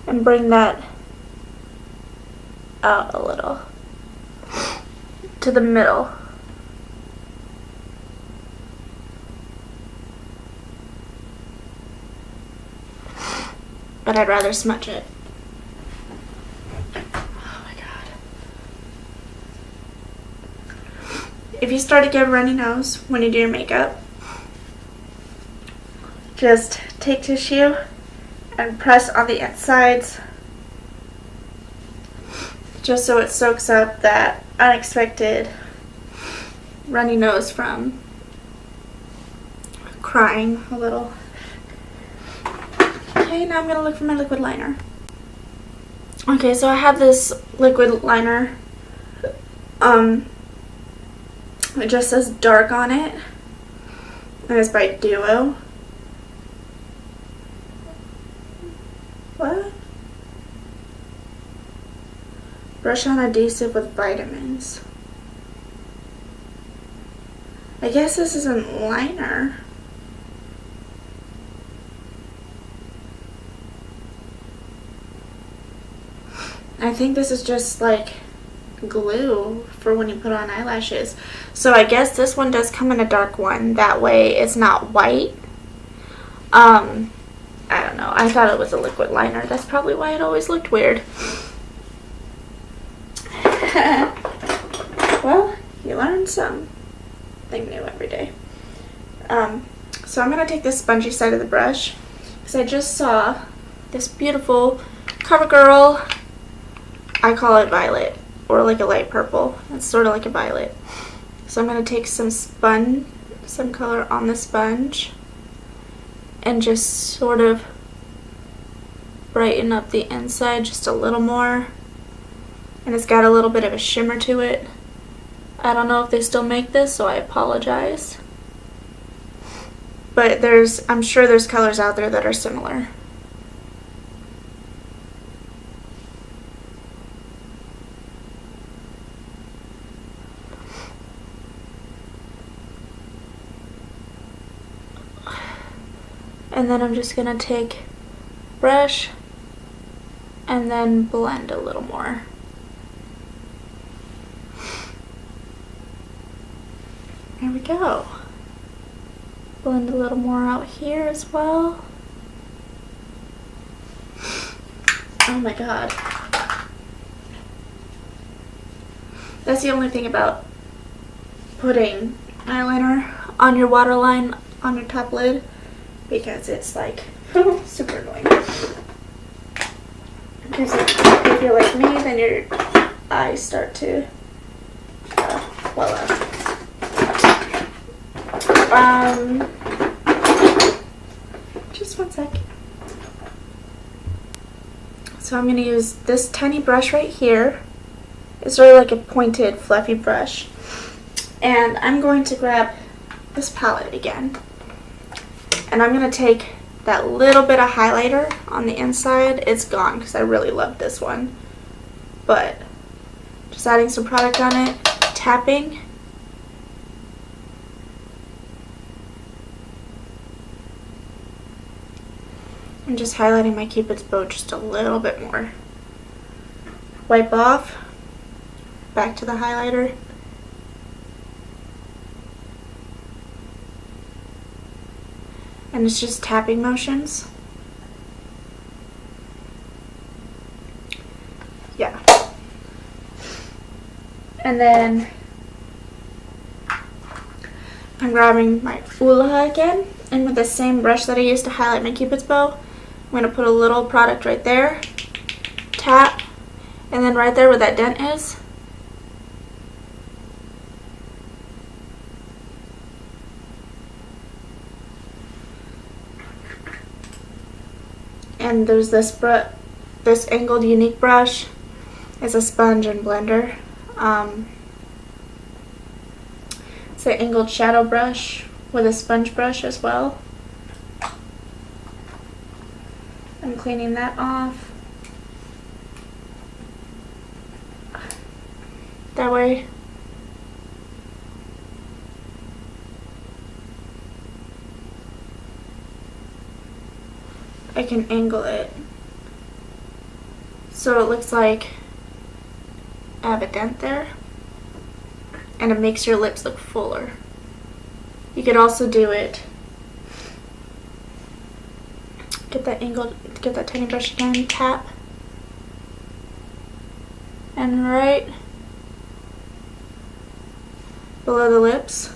And bring that out a little to the middle. But I'd rather smudge it. Oh my god. If you start to get a runny nose when you do your makeup, just take tissue and press on the insides just so it soaks up that unexpected runny nose from crying a little. Okay, now I'm going to look for my liquid liner. Okay, so I have this liquid liner. It just says dark on it. And it's by Duo. What? Brush on adhesive with vitamins. I guess this isn't liner. I think this is just like glue for when you put on eyelashes. So I guess this one does come in a dark one. That way it's not white. I don't know. I thought it was a liquid liner. That's probably why it always looked weird. Well, you learn something new every day. So I'm going to take this spongy side of the brush because I just saw this beautiful CoverGirl. I call it violet, or like a light purple. It's sort of like a violet. So I'm going to take some color on the sponge and just sort of brighten up the inside just a little more. And it's got a little bit of a shimmer to it. I don't know if they still make this, so I apologize. But I'm sure there's colors out there that are similar. And then I'm just going to take brush and then blend a little more. There we go. Blend a little more out here as well. Oh my god. That's the only thing about putting eyeliner on your waterline on your top lid, because it's like super annoying. Because if you're like me, then your eyes start to well up. Just one sec. So I'm going to use this tiny brush right here. It's sort of like a pointed, fluffy brush. And I'm going to grab this palette again. And I'm going to take that little bit of highlighter on the inside. It's gone because I really love this one. But just adding some product on it, tapping. I'm just highlighting my Cupid's bow just a little bit more. Wipe off, back to the highlighter. And it's just tapping motions. Yeah. And then I'm grabbing my Ulaha again, and with the same brush that I used to highlight my Cupid's bow, I'm going to put a little product right there, tap, And then right there where that dent is, and there's this angled unique brush. It's a sponge and blender. It's an angled shadow brush with a sponge brush as well. I'm cleaning that off. That way I can angle it so it looks like I have a dent there, and it makes your lips look fuller. You could also do it, get that tiny brush again, tap, and right below the lips,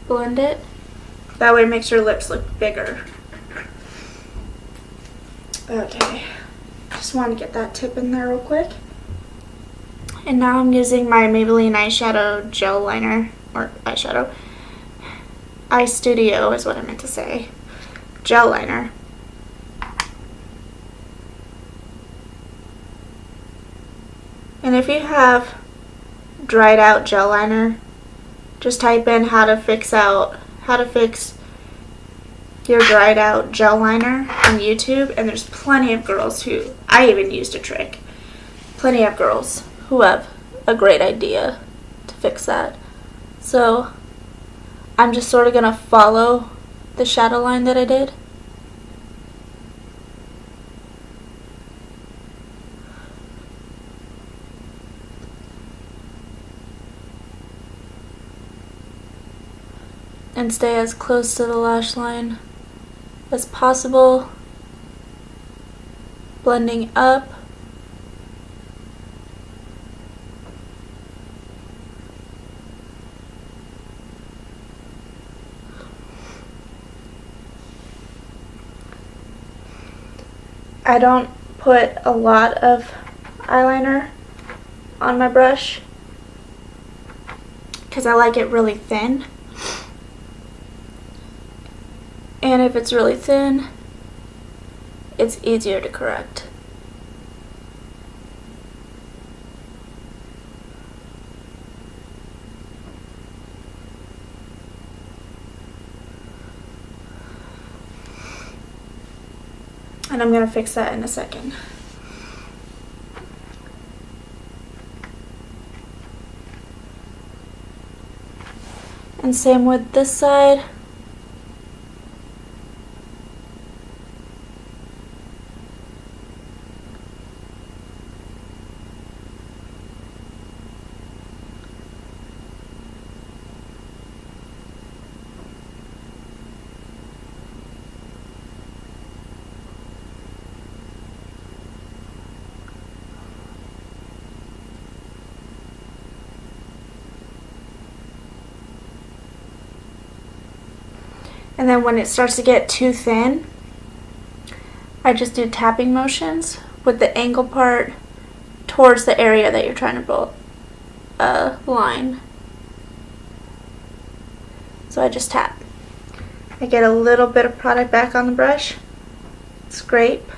blend it. That way it makes your lips look bigger. Okay, just want to get that tip in there real quick. And now I'm using my Maybelline eyeshadow gel liner, or eyeshadow, Eye Studio is what I meant to say, gel liner. And if you have dried out gel liner, just type in how to fix your dried out gel liner on YouTube, and there's plenty of girls who, I even used a trick, plenty of girls who have a great idea to fix that. So I'm just sort of going to follow the shadow line that I did. And stay as close to the lash line as possible, blending up. I don't put a lot of eyeliner on my brush because I like it really thin. And if it's really thin, it's easier to correct. And I'm going to fix that in a second. And same with this side. And then when it starts to get too thin, I just do tapping motions with the angle part towards the area that you're trying to line. So I just tap. I get a little bit of product back on the brush, scrape,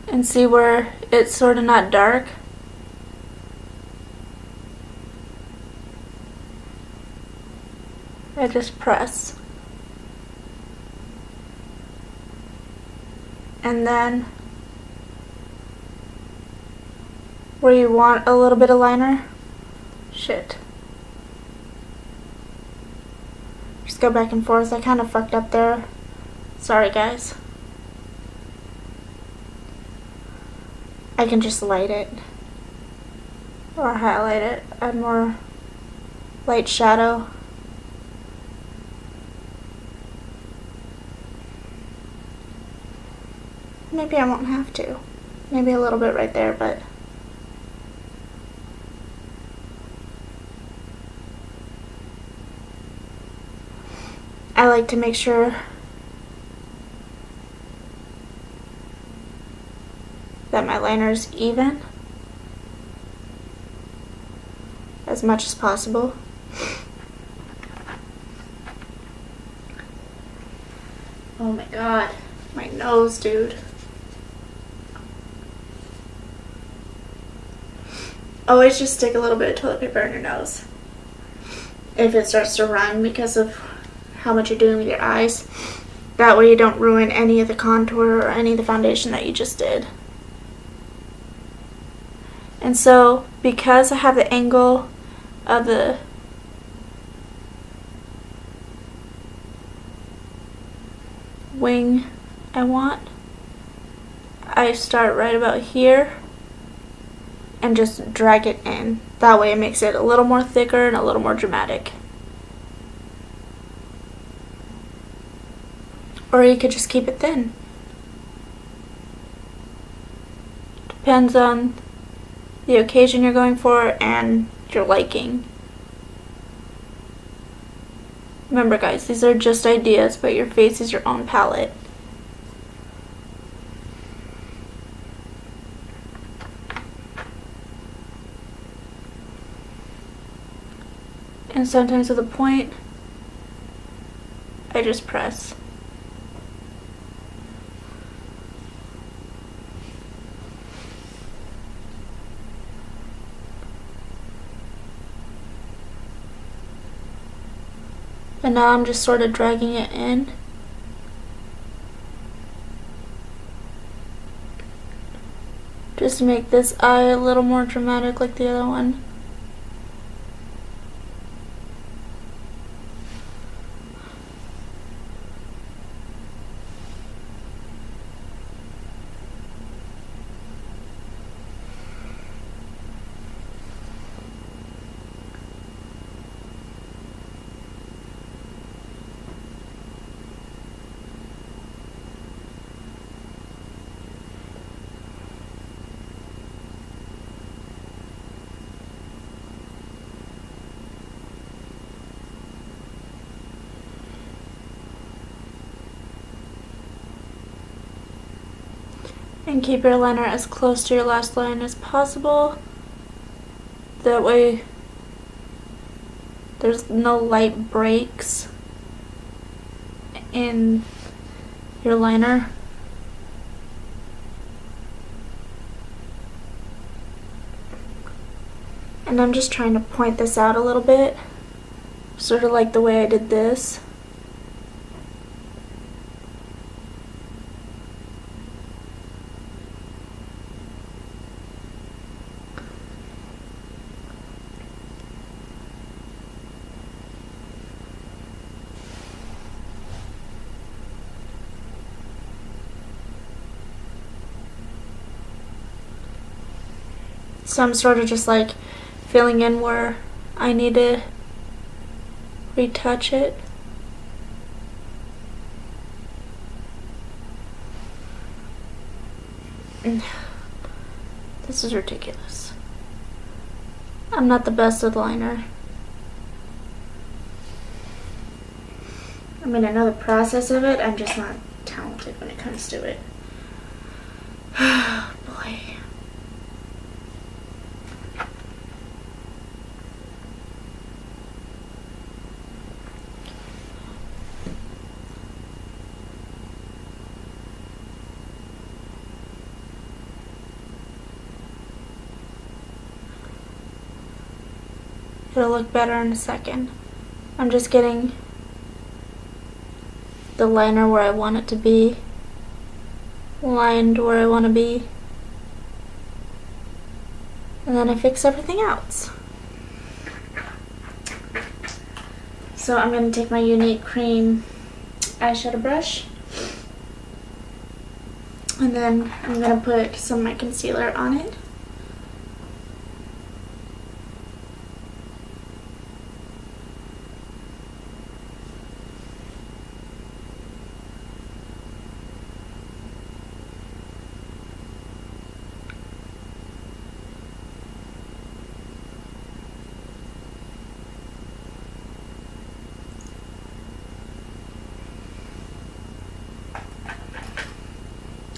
and see where it's sort of not dark. I just press. And then where you want a little bit of liner, just go back and forth. I kind of fucked up there. Sorry guys. I can just light it or highlight it, add more light shadow. Maybe I won't have to. Maybe a little bit right there, but I like to make sure that my liner is even as much as possible. Oh my god, my nose, dude. Always just stick a little bit of toilet paper in your nose if it starts to run because of how much you're doing with your eyes. That way you don't ruin any of the contour or any of the foundation that you just did. And so, because I have the angle of the wing I want, I start right about here and just drag it in. That way it makes it a little more thicker and a little more dramatic. Or you could just keep it thin. Depends on the occasion you're going for and your liking. Remember guys, these are just ideas, but your face is your own palette. And sometimes with a point, I just press. And now I'm just sort of dragging it in. Just to make this eye a little more dramatic like the other one. And keep your liner as close to your last line as possible. That way there's no light breaks in your liner. And I'm just trying to point this out a little bit, sort of like the way I did this. So I'm sort of just like filling in where I need to retouch it. This is ridiculous. I'm not the best with liner. I mean, I know the process of it, I'm just not talented when it comes to it. Boy. It'll look better in a second. I'm just getting the liner where I want it to be, lined where I want to be, and then I fix everything else. So I'm going to take my Unique Cream eyeshadow brush, and then I'm going to put some of my concealer on it.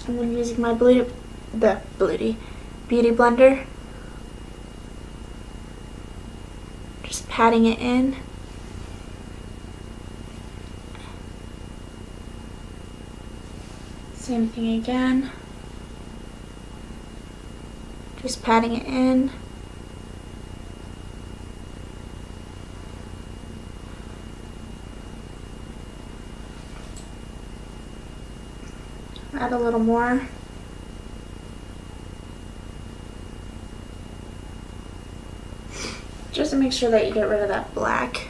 I'm going to be using my beauty blender. Just patting it in. Same thing again. Just patting it in. Add a little more. Just to make sure that you get rid of that black.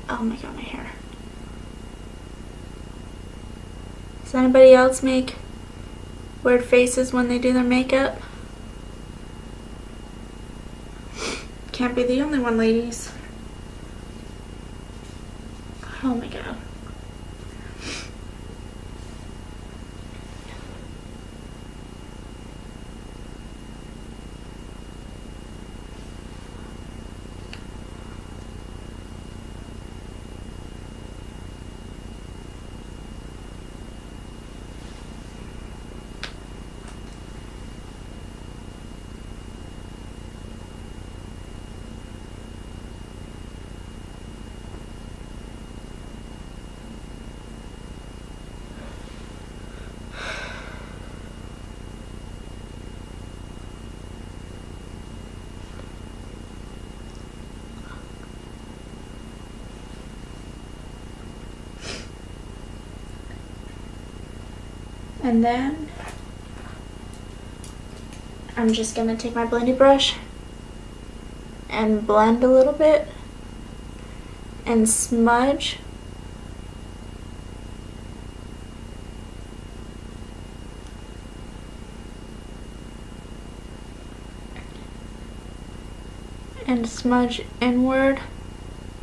Oh my god, my hair. Does anybody else make weird faces when they do their makeup? Can't be the only one, ladies. Oh my god. And then I'm just going to take my blending brush and blend a little bit and smudge. And smudge inward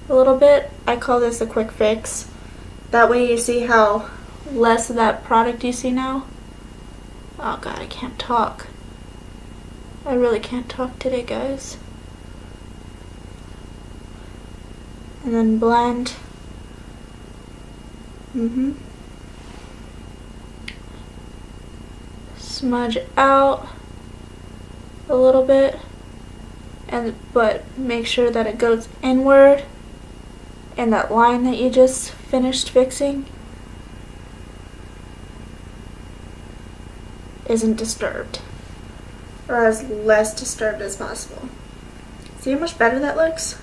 a little bit. I call this a quick fix. That way you see how less of that product you see now. Oh god, I can't talk. I really can't talk today, guys. And then blend. Smudge out a little bit, but make sure that it goes inward, and that line that you just finished fixing isn't disturbed, or as less disturbed as possible. See how much better that looks?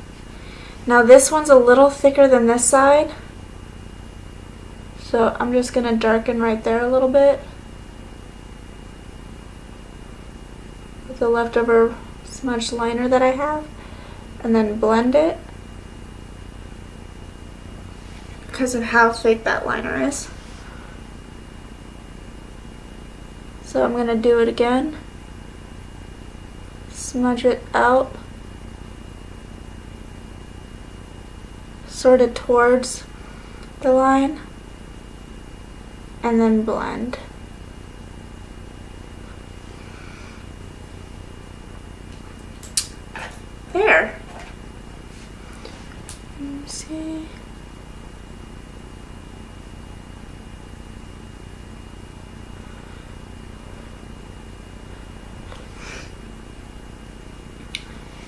Now this one's a little thicker than this side, so I'm just going to darken right there a little bit with the leftover smudged liner that I have, and then blend it because of how thick that liner is. So I'm going to do it again. Smudge it out, sort of towards the line, and then blend. There. Let me see.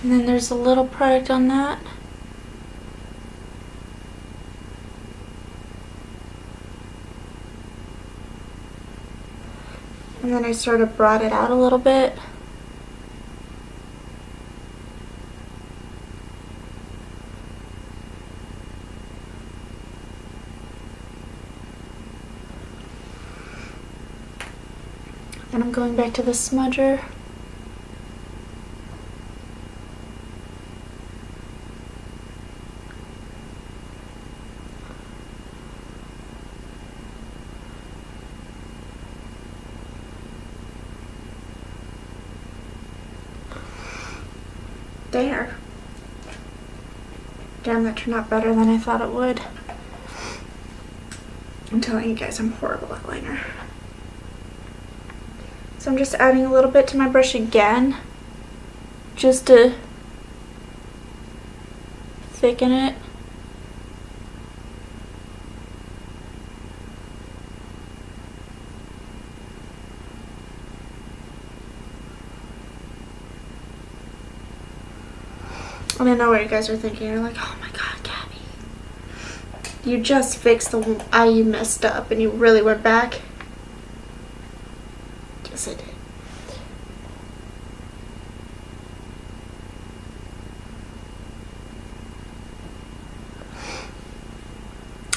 And then there's a little product on that. And then I sort of brought it out a little bit. And I'm going back to the smudger. There. Damn, that turned out better than I thought it would. I'm telling you guys, I'm horrible at liner. So I'm just adding a little bit to my brush again, just to thicken it. And I know what you guys are thinking. You're like, oh my god, Gabby. You just fixed the eye you messed up and you really went back. Yes, I did.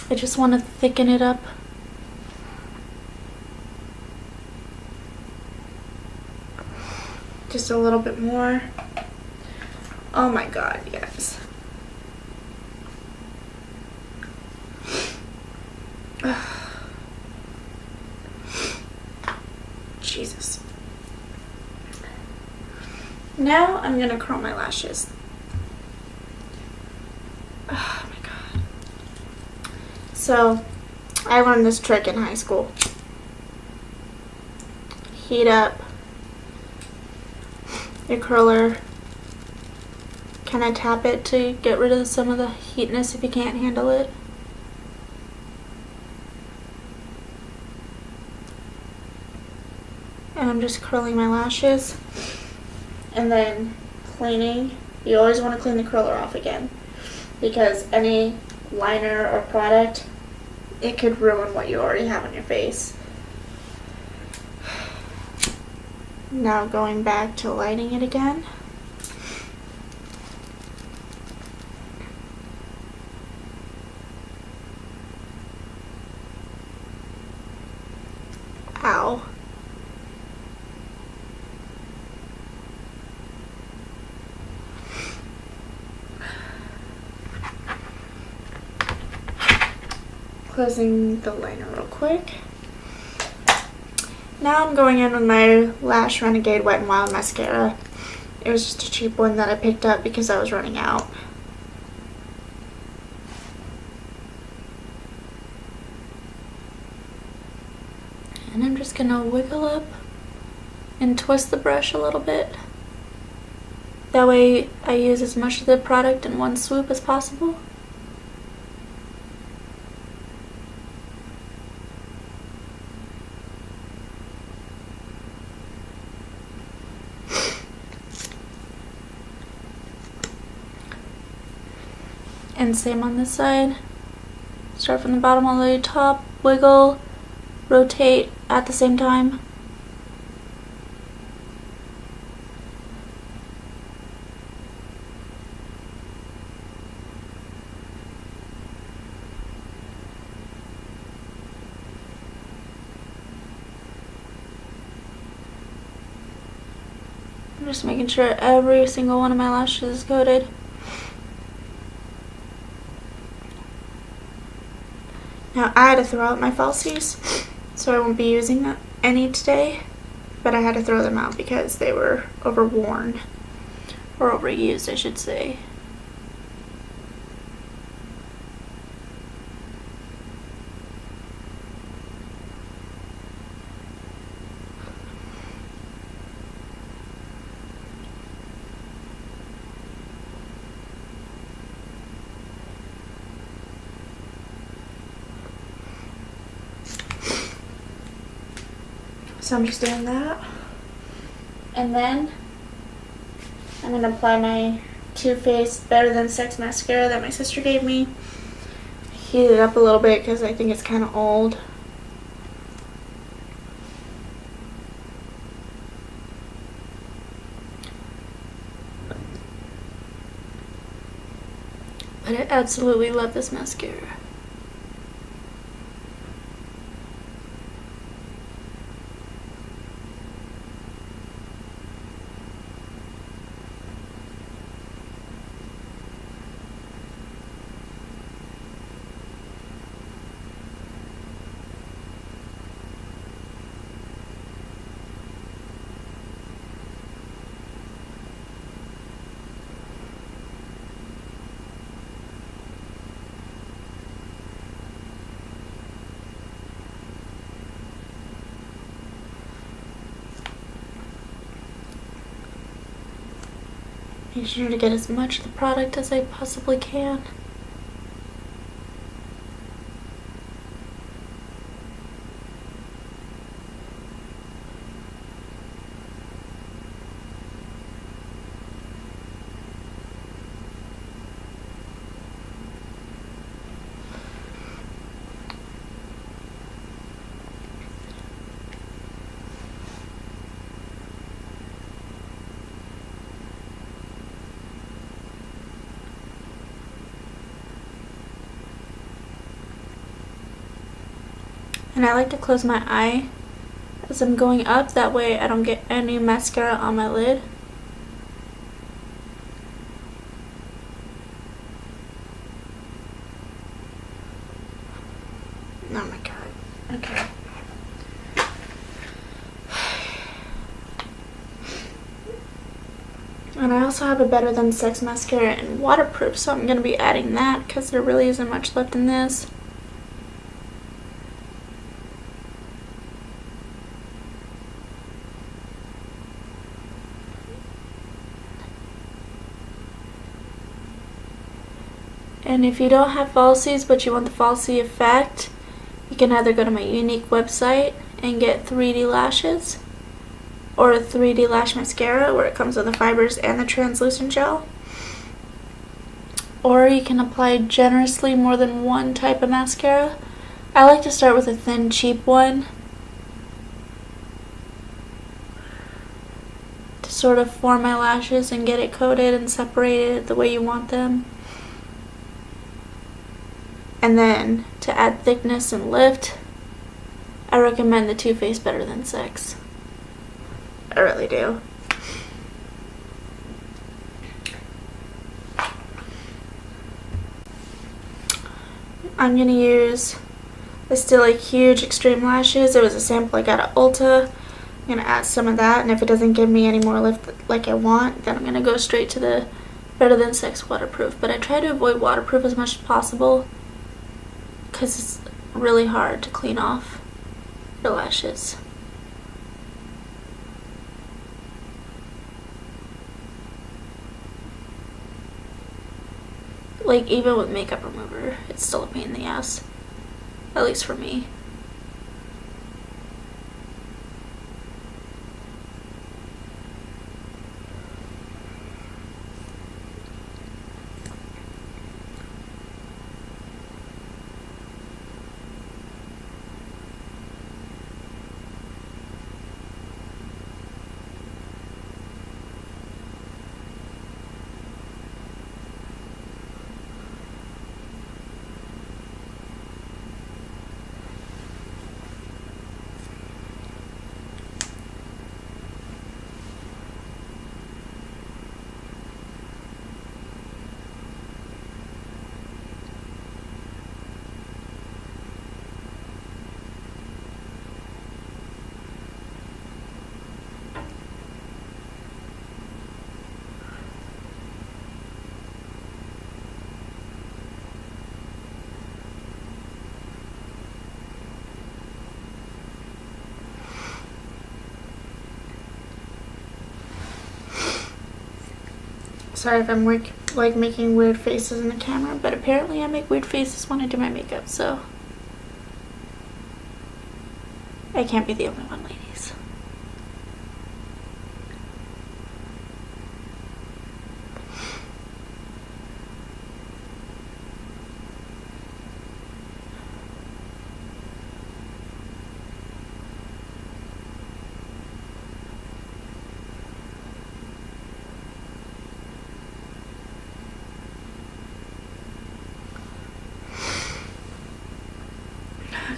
I just want to thicken it up. Just a little bit more. Oh my god, yes. Jesus. Now I'm gonna curl my lashes. Oh my god. So, I learned this trick in high school. Heat up your curler. Kind of tap it to get rid of some of the heatness if you can't handle it. And I'm just curling my lashes. And then cleaning. You always want to clean the curler off again, because any liner or product, it could ruin what you already have on your face. Now going back to lighting it again. Ow. Closing the liner real quick. Now I'm going in with my Lash Renegade Wet n Wild mascara. It was just a cheap one that I picked up because I was running out. And I'm just gonna wiggle up and twist the brush a little bit. That way I use as much of the product in one swoop as possible. And same on this side. Start from the bottom all the way to the top, wiggle, rotate at the same time. I'm just making sure every single one of my lashes is coated. Now I had to throw out my falsies, so I won't be using any today, but I had to throw them out because they were overworn, or overused I should say. So I'm just doing that. And then I'm going to apply my Too Faced Better Than Sex mascara that my sister gave me. Heat it up a little bit because I think it's kind of old. But I absolutely love this mascara. Make sure to get as much of the product as I possibly can. And I like to close my eye as I'm going up, that way I don't get any mascara on my lid. Oh my god. Okay. And I also have a Better Than Sex mascara in waterproof, so I'm going to be adding that because there really isn't much left in this. And if you don't have falsies but you want the falsie effect, you can either go to my unique website and get 3D lashes, or a 3D lash mascara where it comes with the fibers and the translucent gel. Or you can apply generously more than one type of mascara. I like to start with a thin, cheap one to sort of form my lashes and get it coated and separated the way you want them. And then, to add thickness and lift, I recommend the Too Faced Better Than Sex. I really do. I'm going to use the Still Like Huge Extreme Lashes. It was a sample I got at Ulta. I'm going to add some of that, and if it doesn't give me any more lift like I want, then I'm going to go straight to the Better Than Sex Waterproof. But I try to avoid waterproof as much as possible because it's really hard to clean off your lashes. Like, even with makeup remover, it's still a pain in the ass. At least for me. Sorry if I'm making weird faces in the camera, but apparently I make weird faces when I do my makeup, so I can't be the only one, ladies.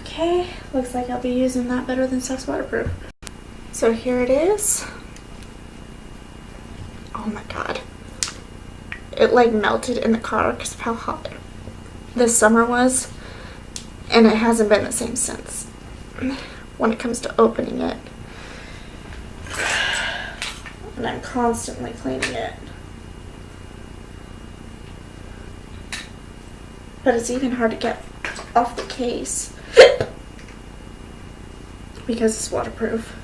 Okay, looks like I'll be using that Better Than Sex waterproof. So here it is. Oh my god. It like melted in the car because of how hot this summer was. And it hasn't been the same since when it comes to opening it. And I'm constantly cleaning it. But it's even hard to get off the case because it's waterproof.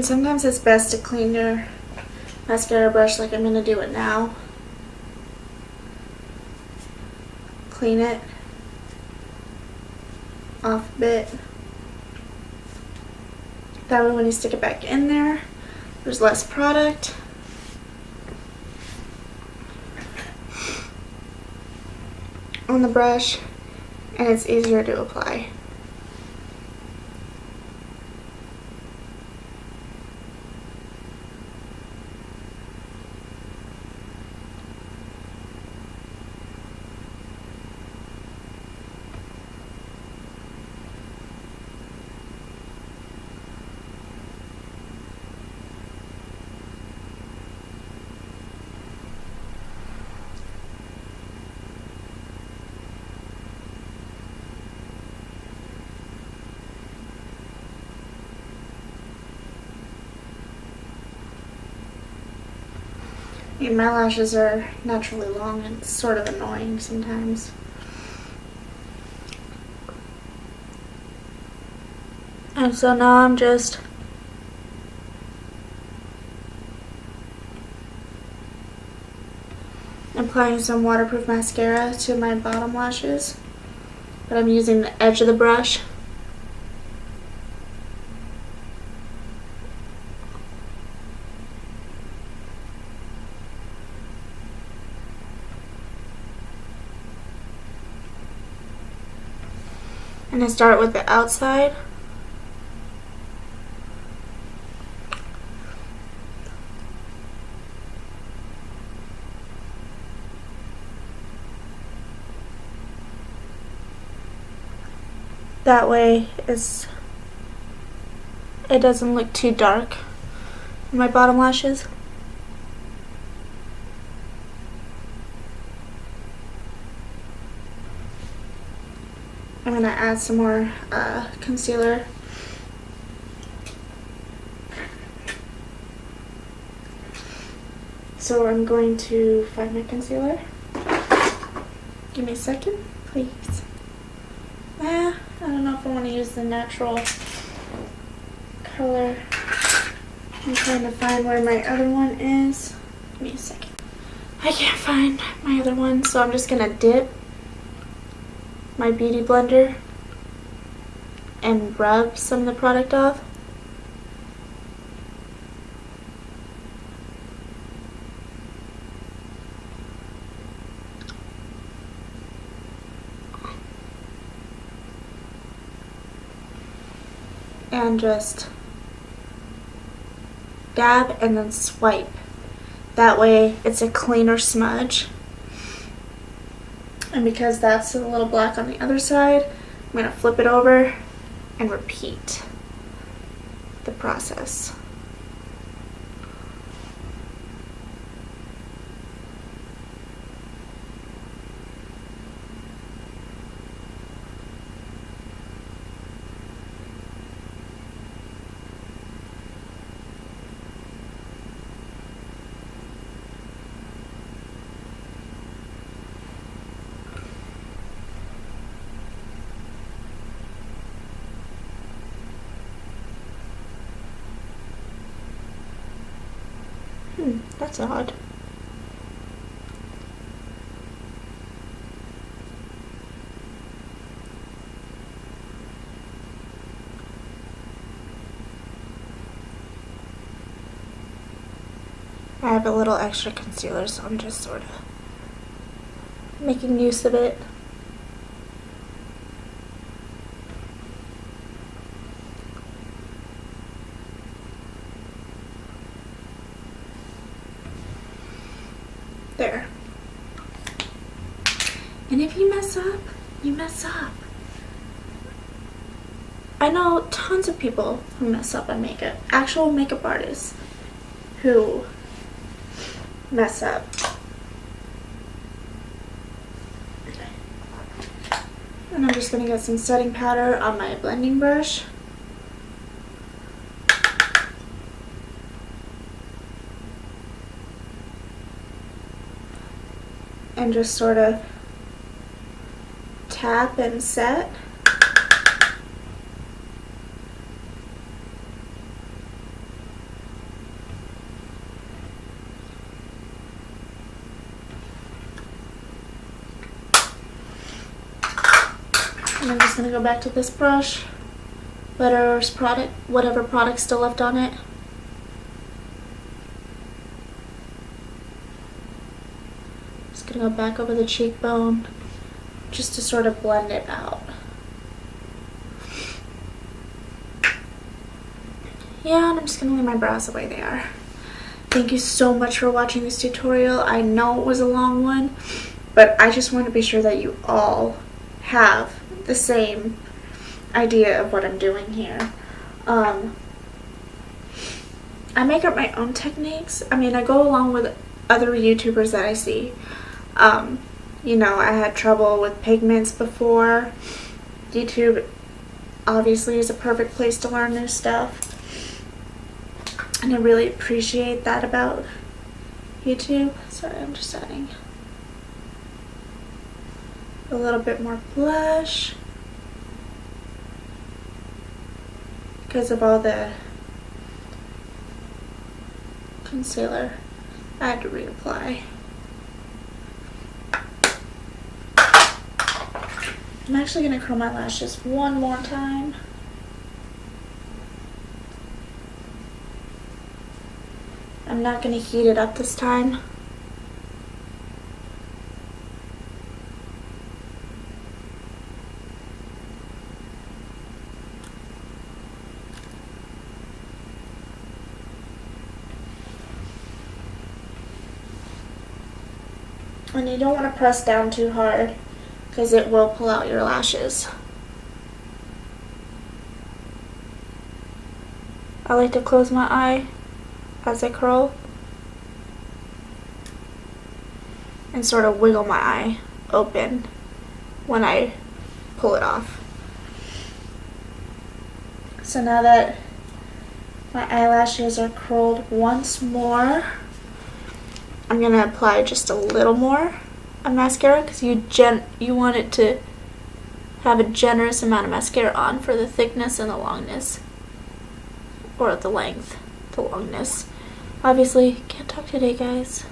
And sometimes it's best to clean your mascara brush like I'm going to do it now. Clean it off a bit. That way when you stick it back in there, there's less product. On the brush, and it's easier to apply. And my lashes are naturally long and it's sort of annoying sometimes. And so now I'm just applying some waterproof mascara to my bottom lashes, but I'm using the edge of the brush. And I start with the outside. That way it doesn't look too dark in my bottom lashes. I'm going to add some more concealer. So I'm going to find my concealer. Give me a second, please. I don't know if I want to use the natural color. I'm trying to find where my other one is. Give me a second. I can't find my other one, so I'm just going to dip my beauty blender and rub some of the product off. And just dab and then swipe. That way it's a cleaner smudge. And because that's a little black on the other side, I'm going to flip it over and repeat the process. That's odd. I have a little extra concealer, so I'm just sort of making use of it. There. And if you mess up, you mess up. I know tons of people who mess up on makeup. Actual makeup artists who mess up. And I'm just going to get some setting powder on my blending brush. And just sort of tap and set. And I'm just going to go back to this brush, whatever product's still left on it. Just going to go back over the cheekbone just to sort of blend it out. Yeah, and I'm just going to leave my brows the way they are. Thank you so much for watching this tutorial. I know it was a long one, but I just want to be sure that you all have the same idea of what I'm doing here. I make up my own techniques. I mean, I go along with other YouTubers that I see. You know, I had trouble with pigments before. YouTube obviously is a perfect place to learn new stuff. And I really appreciate that about YouTube. Sorry, I'm just adding a little bit more blush because of all the concealer I had to reapply. I'm actually going to curl my lashes one more time. I'm not going to heat it up this time. And you don't want to press down too hard because it will pull out your lashes. I like to close my eye as I curl and sort of wiggle my eye open when I pull it off. So now that my eyelashes are curled once more, I'm going to apply just a little more of mascara because you want it to have a generous amount of mascara on for the thickness and the longness, or the length, the longness. Obviously, can't talk today, guys.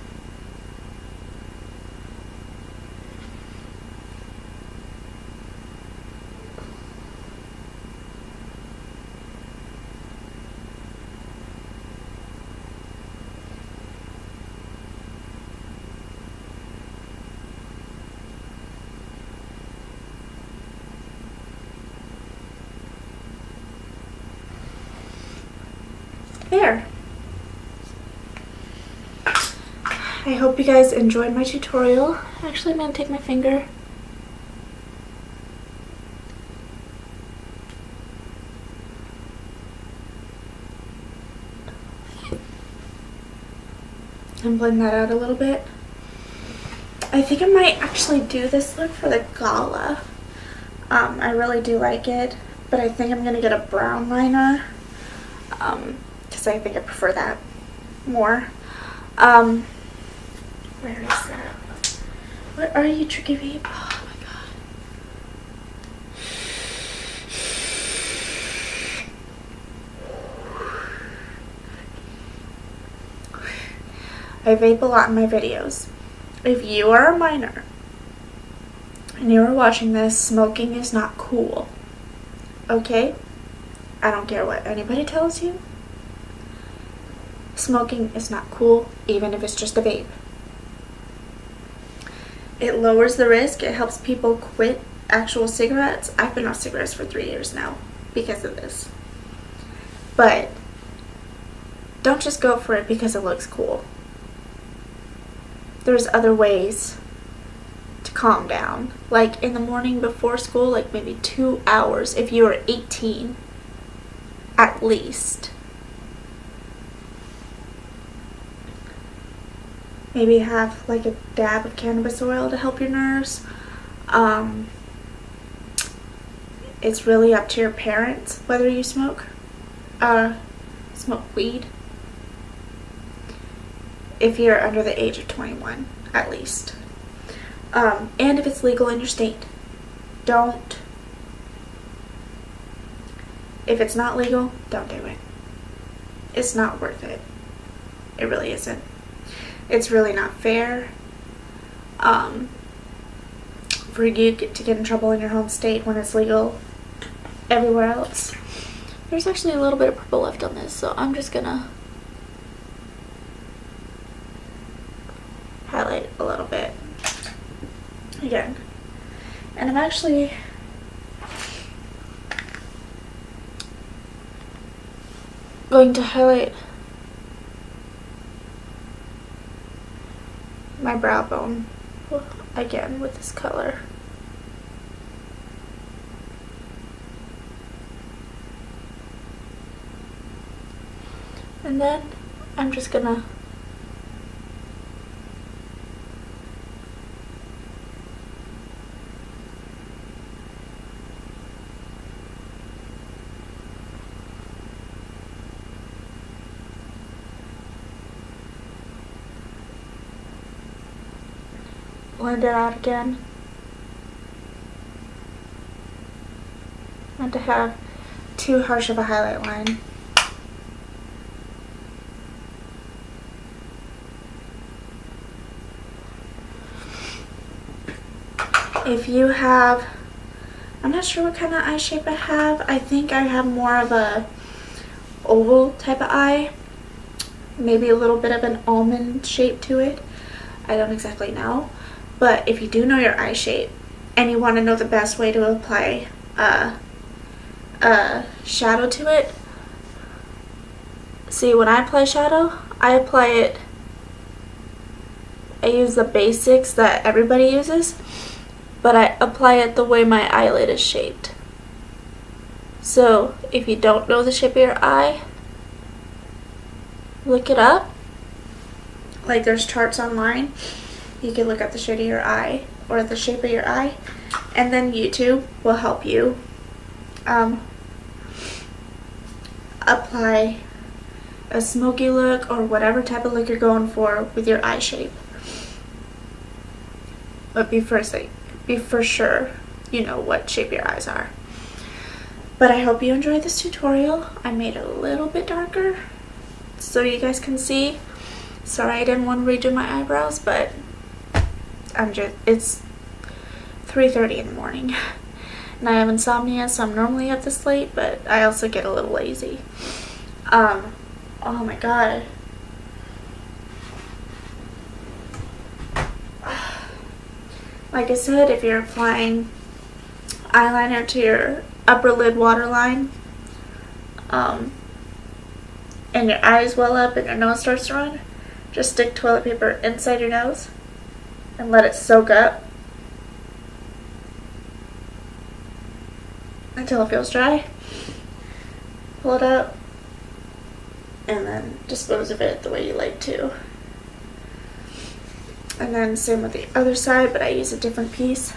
There. I hope you guys enjoyed my tutorial. Actually, I'm going to take my finger and blend that out a little bit. I think I might actually do this look for the gala. I really do like it, but I think I'm going to get a brown liner because I think I prefer that more. Where is that? What are you, Tricky Babe? Oh my god. I vape a lot in my videos. If you are a minor and you are watching this, smoking is not cool. Okay? I don't care what anybody tells you. Smoking is not cool, even if it's just a vape. It lowers the risk. It helps people quit actual cigarettes. I've been off cigarettes for 3 years now because of this. But don't just go for it because it looks cool. There's other ways to calm down. Like in the morning before school, like maybe 2 hours if you are 18 at least. Maybe have like a dab of cannabis oil to help your nerves. It's really up to your parents whether you smoke weed. If you're under the age of 21, at least. And if it's legal in your state. Don't. If it's not legal, don't do it. It's not worth it. It really isn't. It's really not fair. for you to get in trouble in your home state when it's legal everywhere else. There's actually a little bit of purple left on this, so I'm just gonna highlight a little bit again. And I'm actually going to highlight my brow bone again with this color. And then I'm just gonna blend it out again. Not to have too harsh of a highlight line. If you have, I'm not sure what kind of eye shape I have. I think I have more of a oval type of eye. Maybe a little bit of an almond shape to it. I don't exactly know. But if you do know your eye shape and you want to know the best way to apply shadow to it, see, when I apply shadow, I use the basics that everybody uses, but I apply it the way my eyelid is shaped. So if you don't know the shape of your eye, look it up. Like, there's charts online. You can look up the shade of your eye or the shape of your eye, and then YouTube will help you apply a smoky look or whatever type of look you're going for with your eye shape. But be for sure you know what shape your eyes are. But I hope you enjoyed this tutorial. I made it a little bit darker so you guys can see. Sorry I didn't want to redo my eyebrows, but it's 3:30 in the morning and I have insomnia, so I'm normally up this late, but I also get a little lazy. Oh my god. Like I said, if you're applying eyeliner to your upper lid waterline, and your eyes well up and your nose starts to run, just stick toilet paper inside your nose and let it soak up until it feels dry. Pull it out and then dispose of it the way you like to. And then same with the other side, but I use a different piece.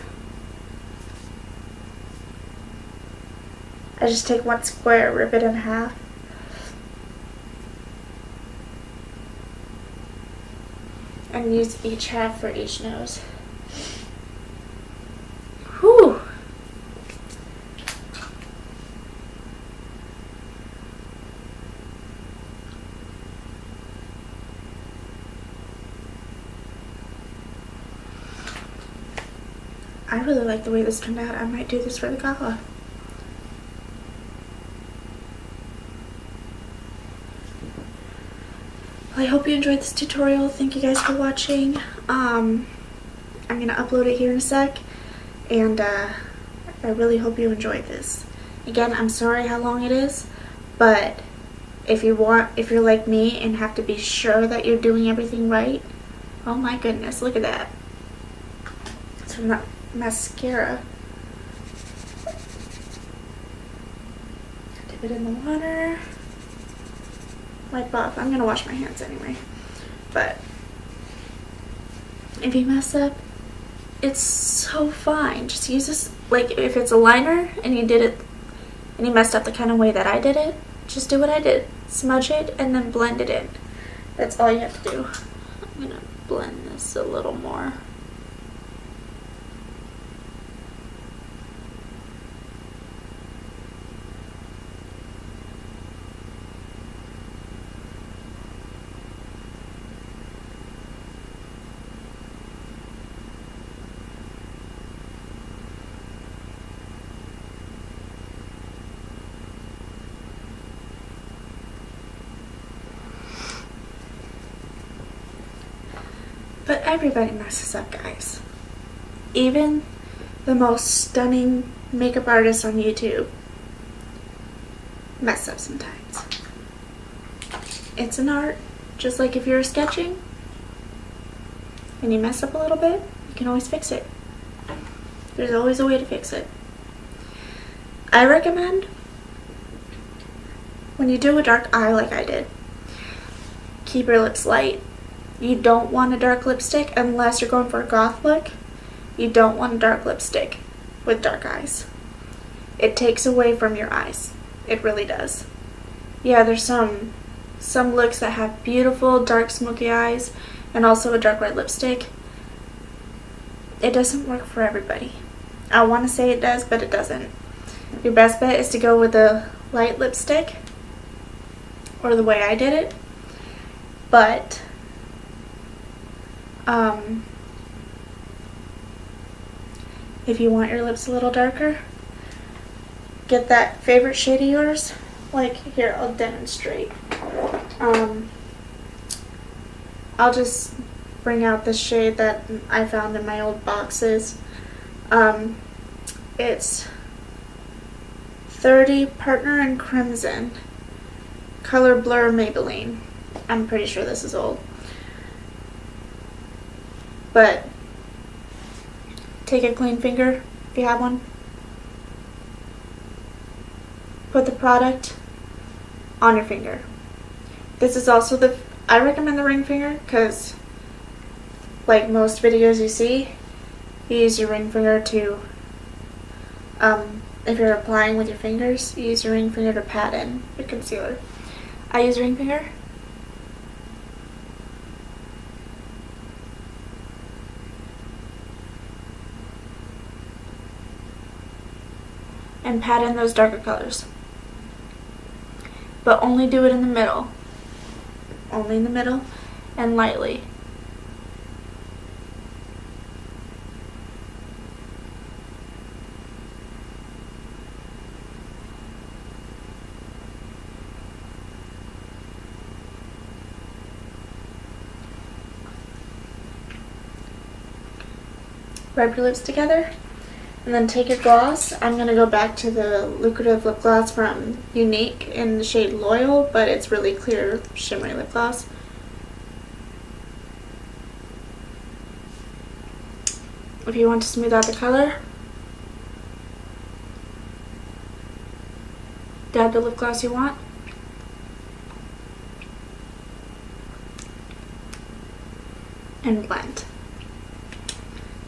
I just take one square, rip it in half, and use each half for each nose. Whew! I really like the way this turned out. I might do this for the gala. Well, I hope you enjoyed this tutorial. Thank you guys for watching. I'm going to upload it here in a sec, and I really hope you enjoyed this. Again, I'm sorry how long it is, but if you're like me and have to be sure that you're doing everything right, oh my goodness, look at that. It's from that mascara. Dip it in the water. Wipe off. I'm gonna wash my hands anyway. But if you mess up, it's so fine. Just use this, like if it's a liner and you did it and you messed up the kind of way that I did it, just do what I did. Smudge it and then blend it in. That's all you have to do. I'm gonna blend this a little more. But everybody messes up, guys. Even the most stunning makeup artists on YouTube mess up sometimes. It's an art. Just like if you're sketching and you mess up a little bit, you can always fix it. There's always a way to fix it. I recommend when you do a dark eye like I did, keep your lips light. You don't want a dark lipstick unless you're going for a goth look. You don't want a dark lipstick with dark eyes. It takes away from your eyes. It really does. Yeah, there's some looks that have beautiful dark smoky eyes and also a dark red lipstick. It doesn't work for everybody. I want to say it does, but it doesn't. Your best bet is to go with a light lipstick or the way I did it. But if you want your lips a little darker, get that favorite shade of yours. Like here, I'll demonstrate. I'll just bring out the shade that I found in my old boxes. It's 30 Partner in Crimson, Color Blur Maybelline. I'm pretty sure this is old. But take a clean finger if you have one. Put the product on your finger. This is also I recommend the ring finger because, like most videos you see, you use your ring finger to, if you're applying with your fingers, you use your ring finger to pat in your concealer. I use ring finger. And pat in those darker colors. But only do it in the middle. Only in the middle and lightly. Rub your lips together. And then take your gloss. I'm going to go back to the Lucrative lip gloss from Unique in the shade Loyal, but it's really clear, shimmery lip gloss. If you want to smooth out the color, dab the lip gloss you want. And blend.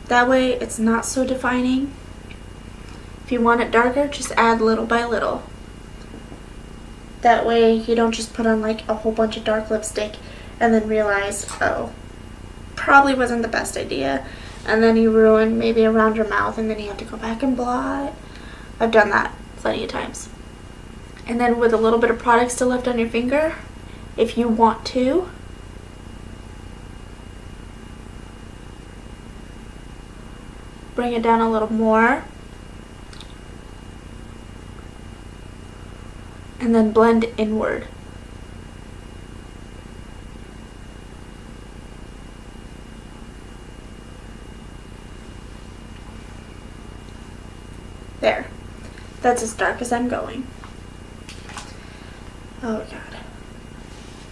That way it's not so defining. If you want it darker, just add little by little. That way you don't just put on like a whole bunch of dark lipstick and then realize, oh, probably wasn't the best idea. And then you ruin maybe around your mouth and then you have to go back and blot. I've done that plenty of times. And then with a little bit of product still left on your finger, if you want to, bring it down a little more. And then blend inward. There. That's as dark as I'm going. Oh god.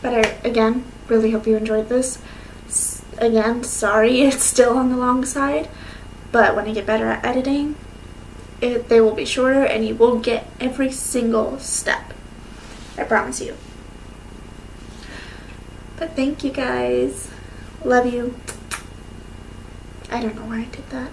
But I, again, really hope you enjoyed this. Again, sorry it's still on the long side. But when I get better at editing, they will be shorter and you will get every single step. I promise you. But thank you guys. Love you. I don't know why I did that.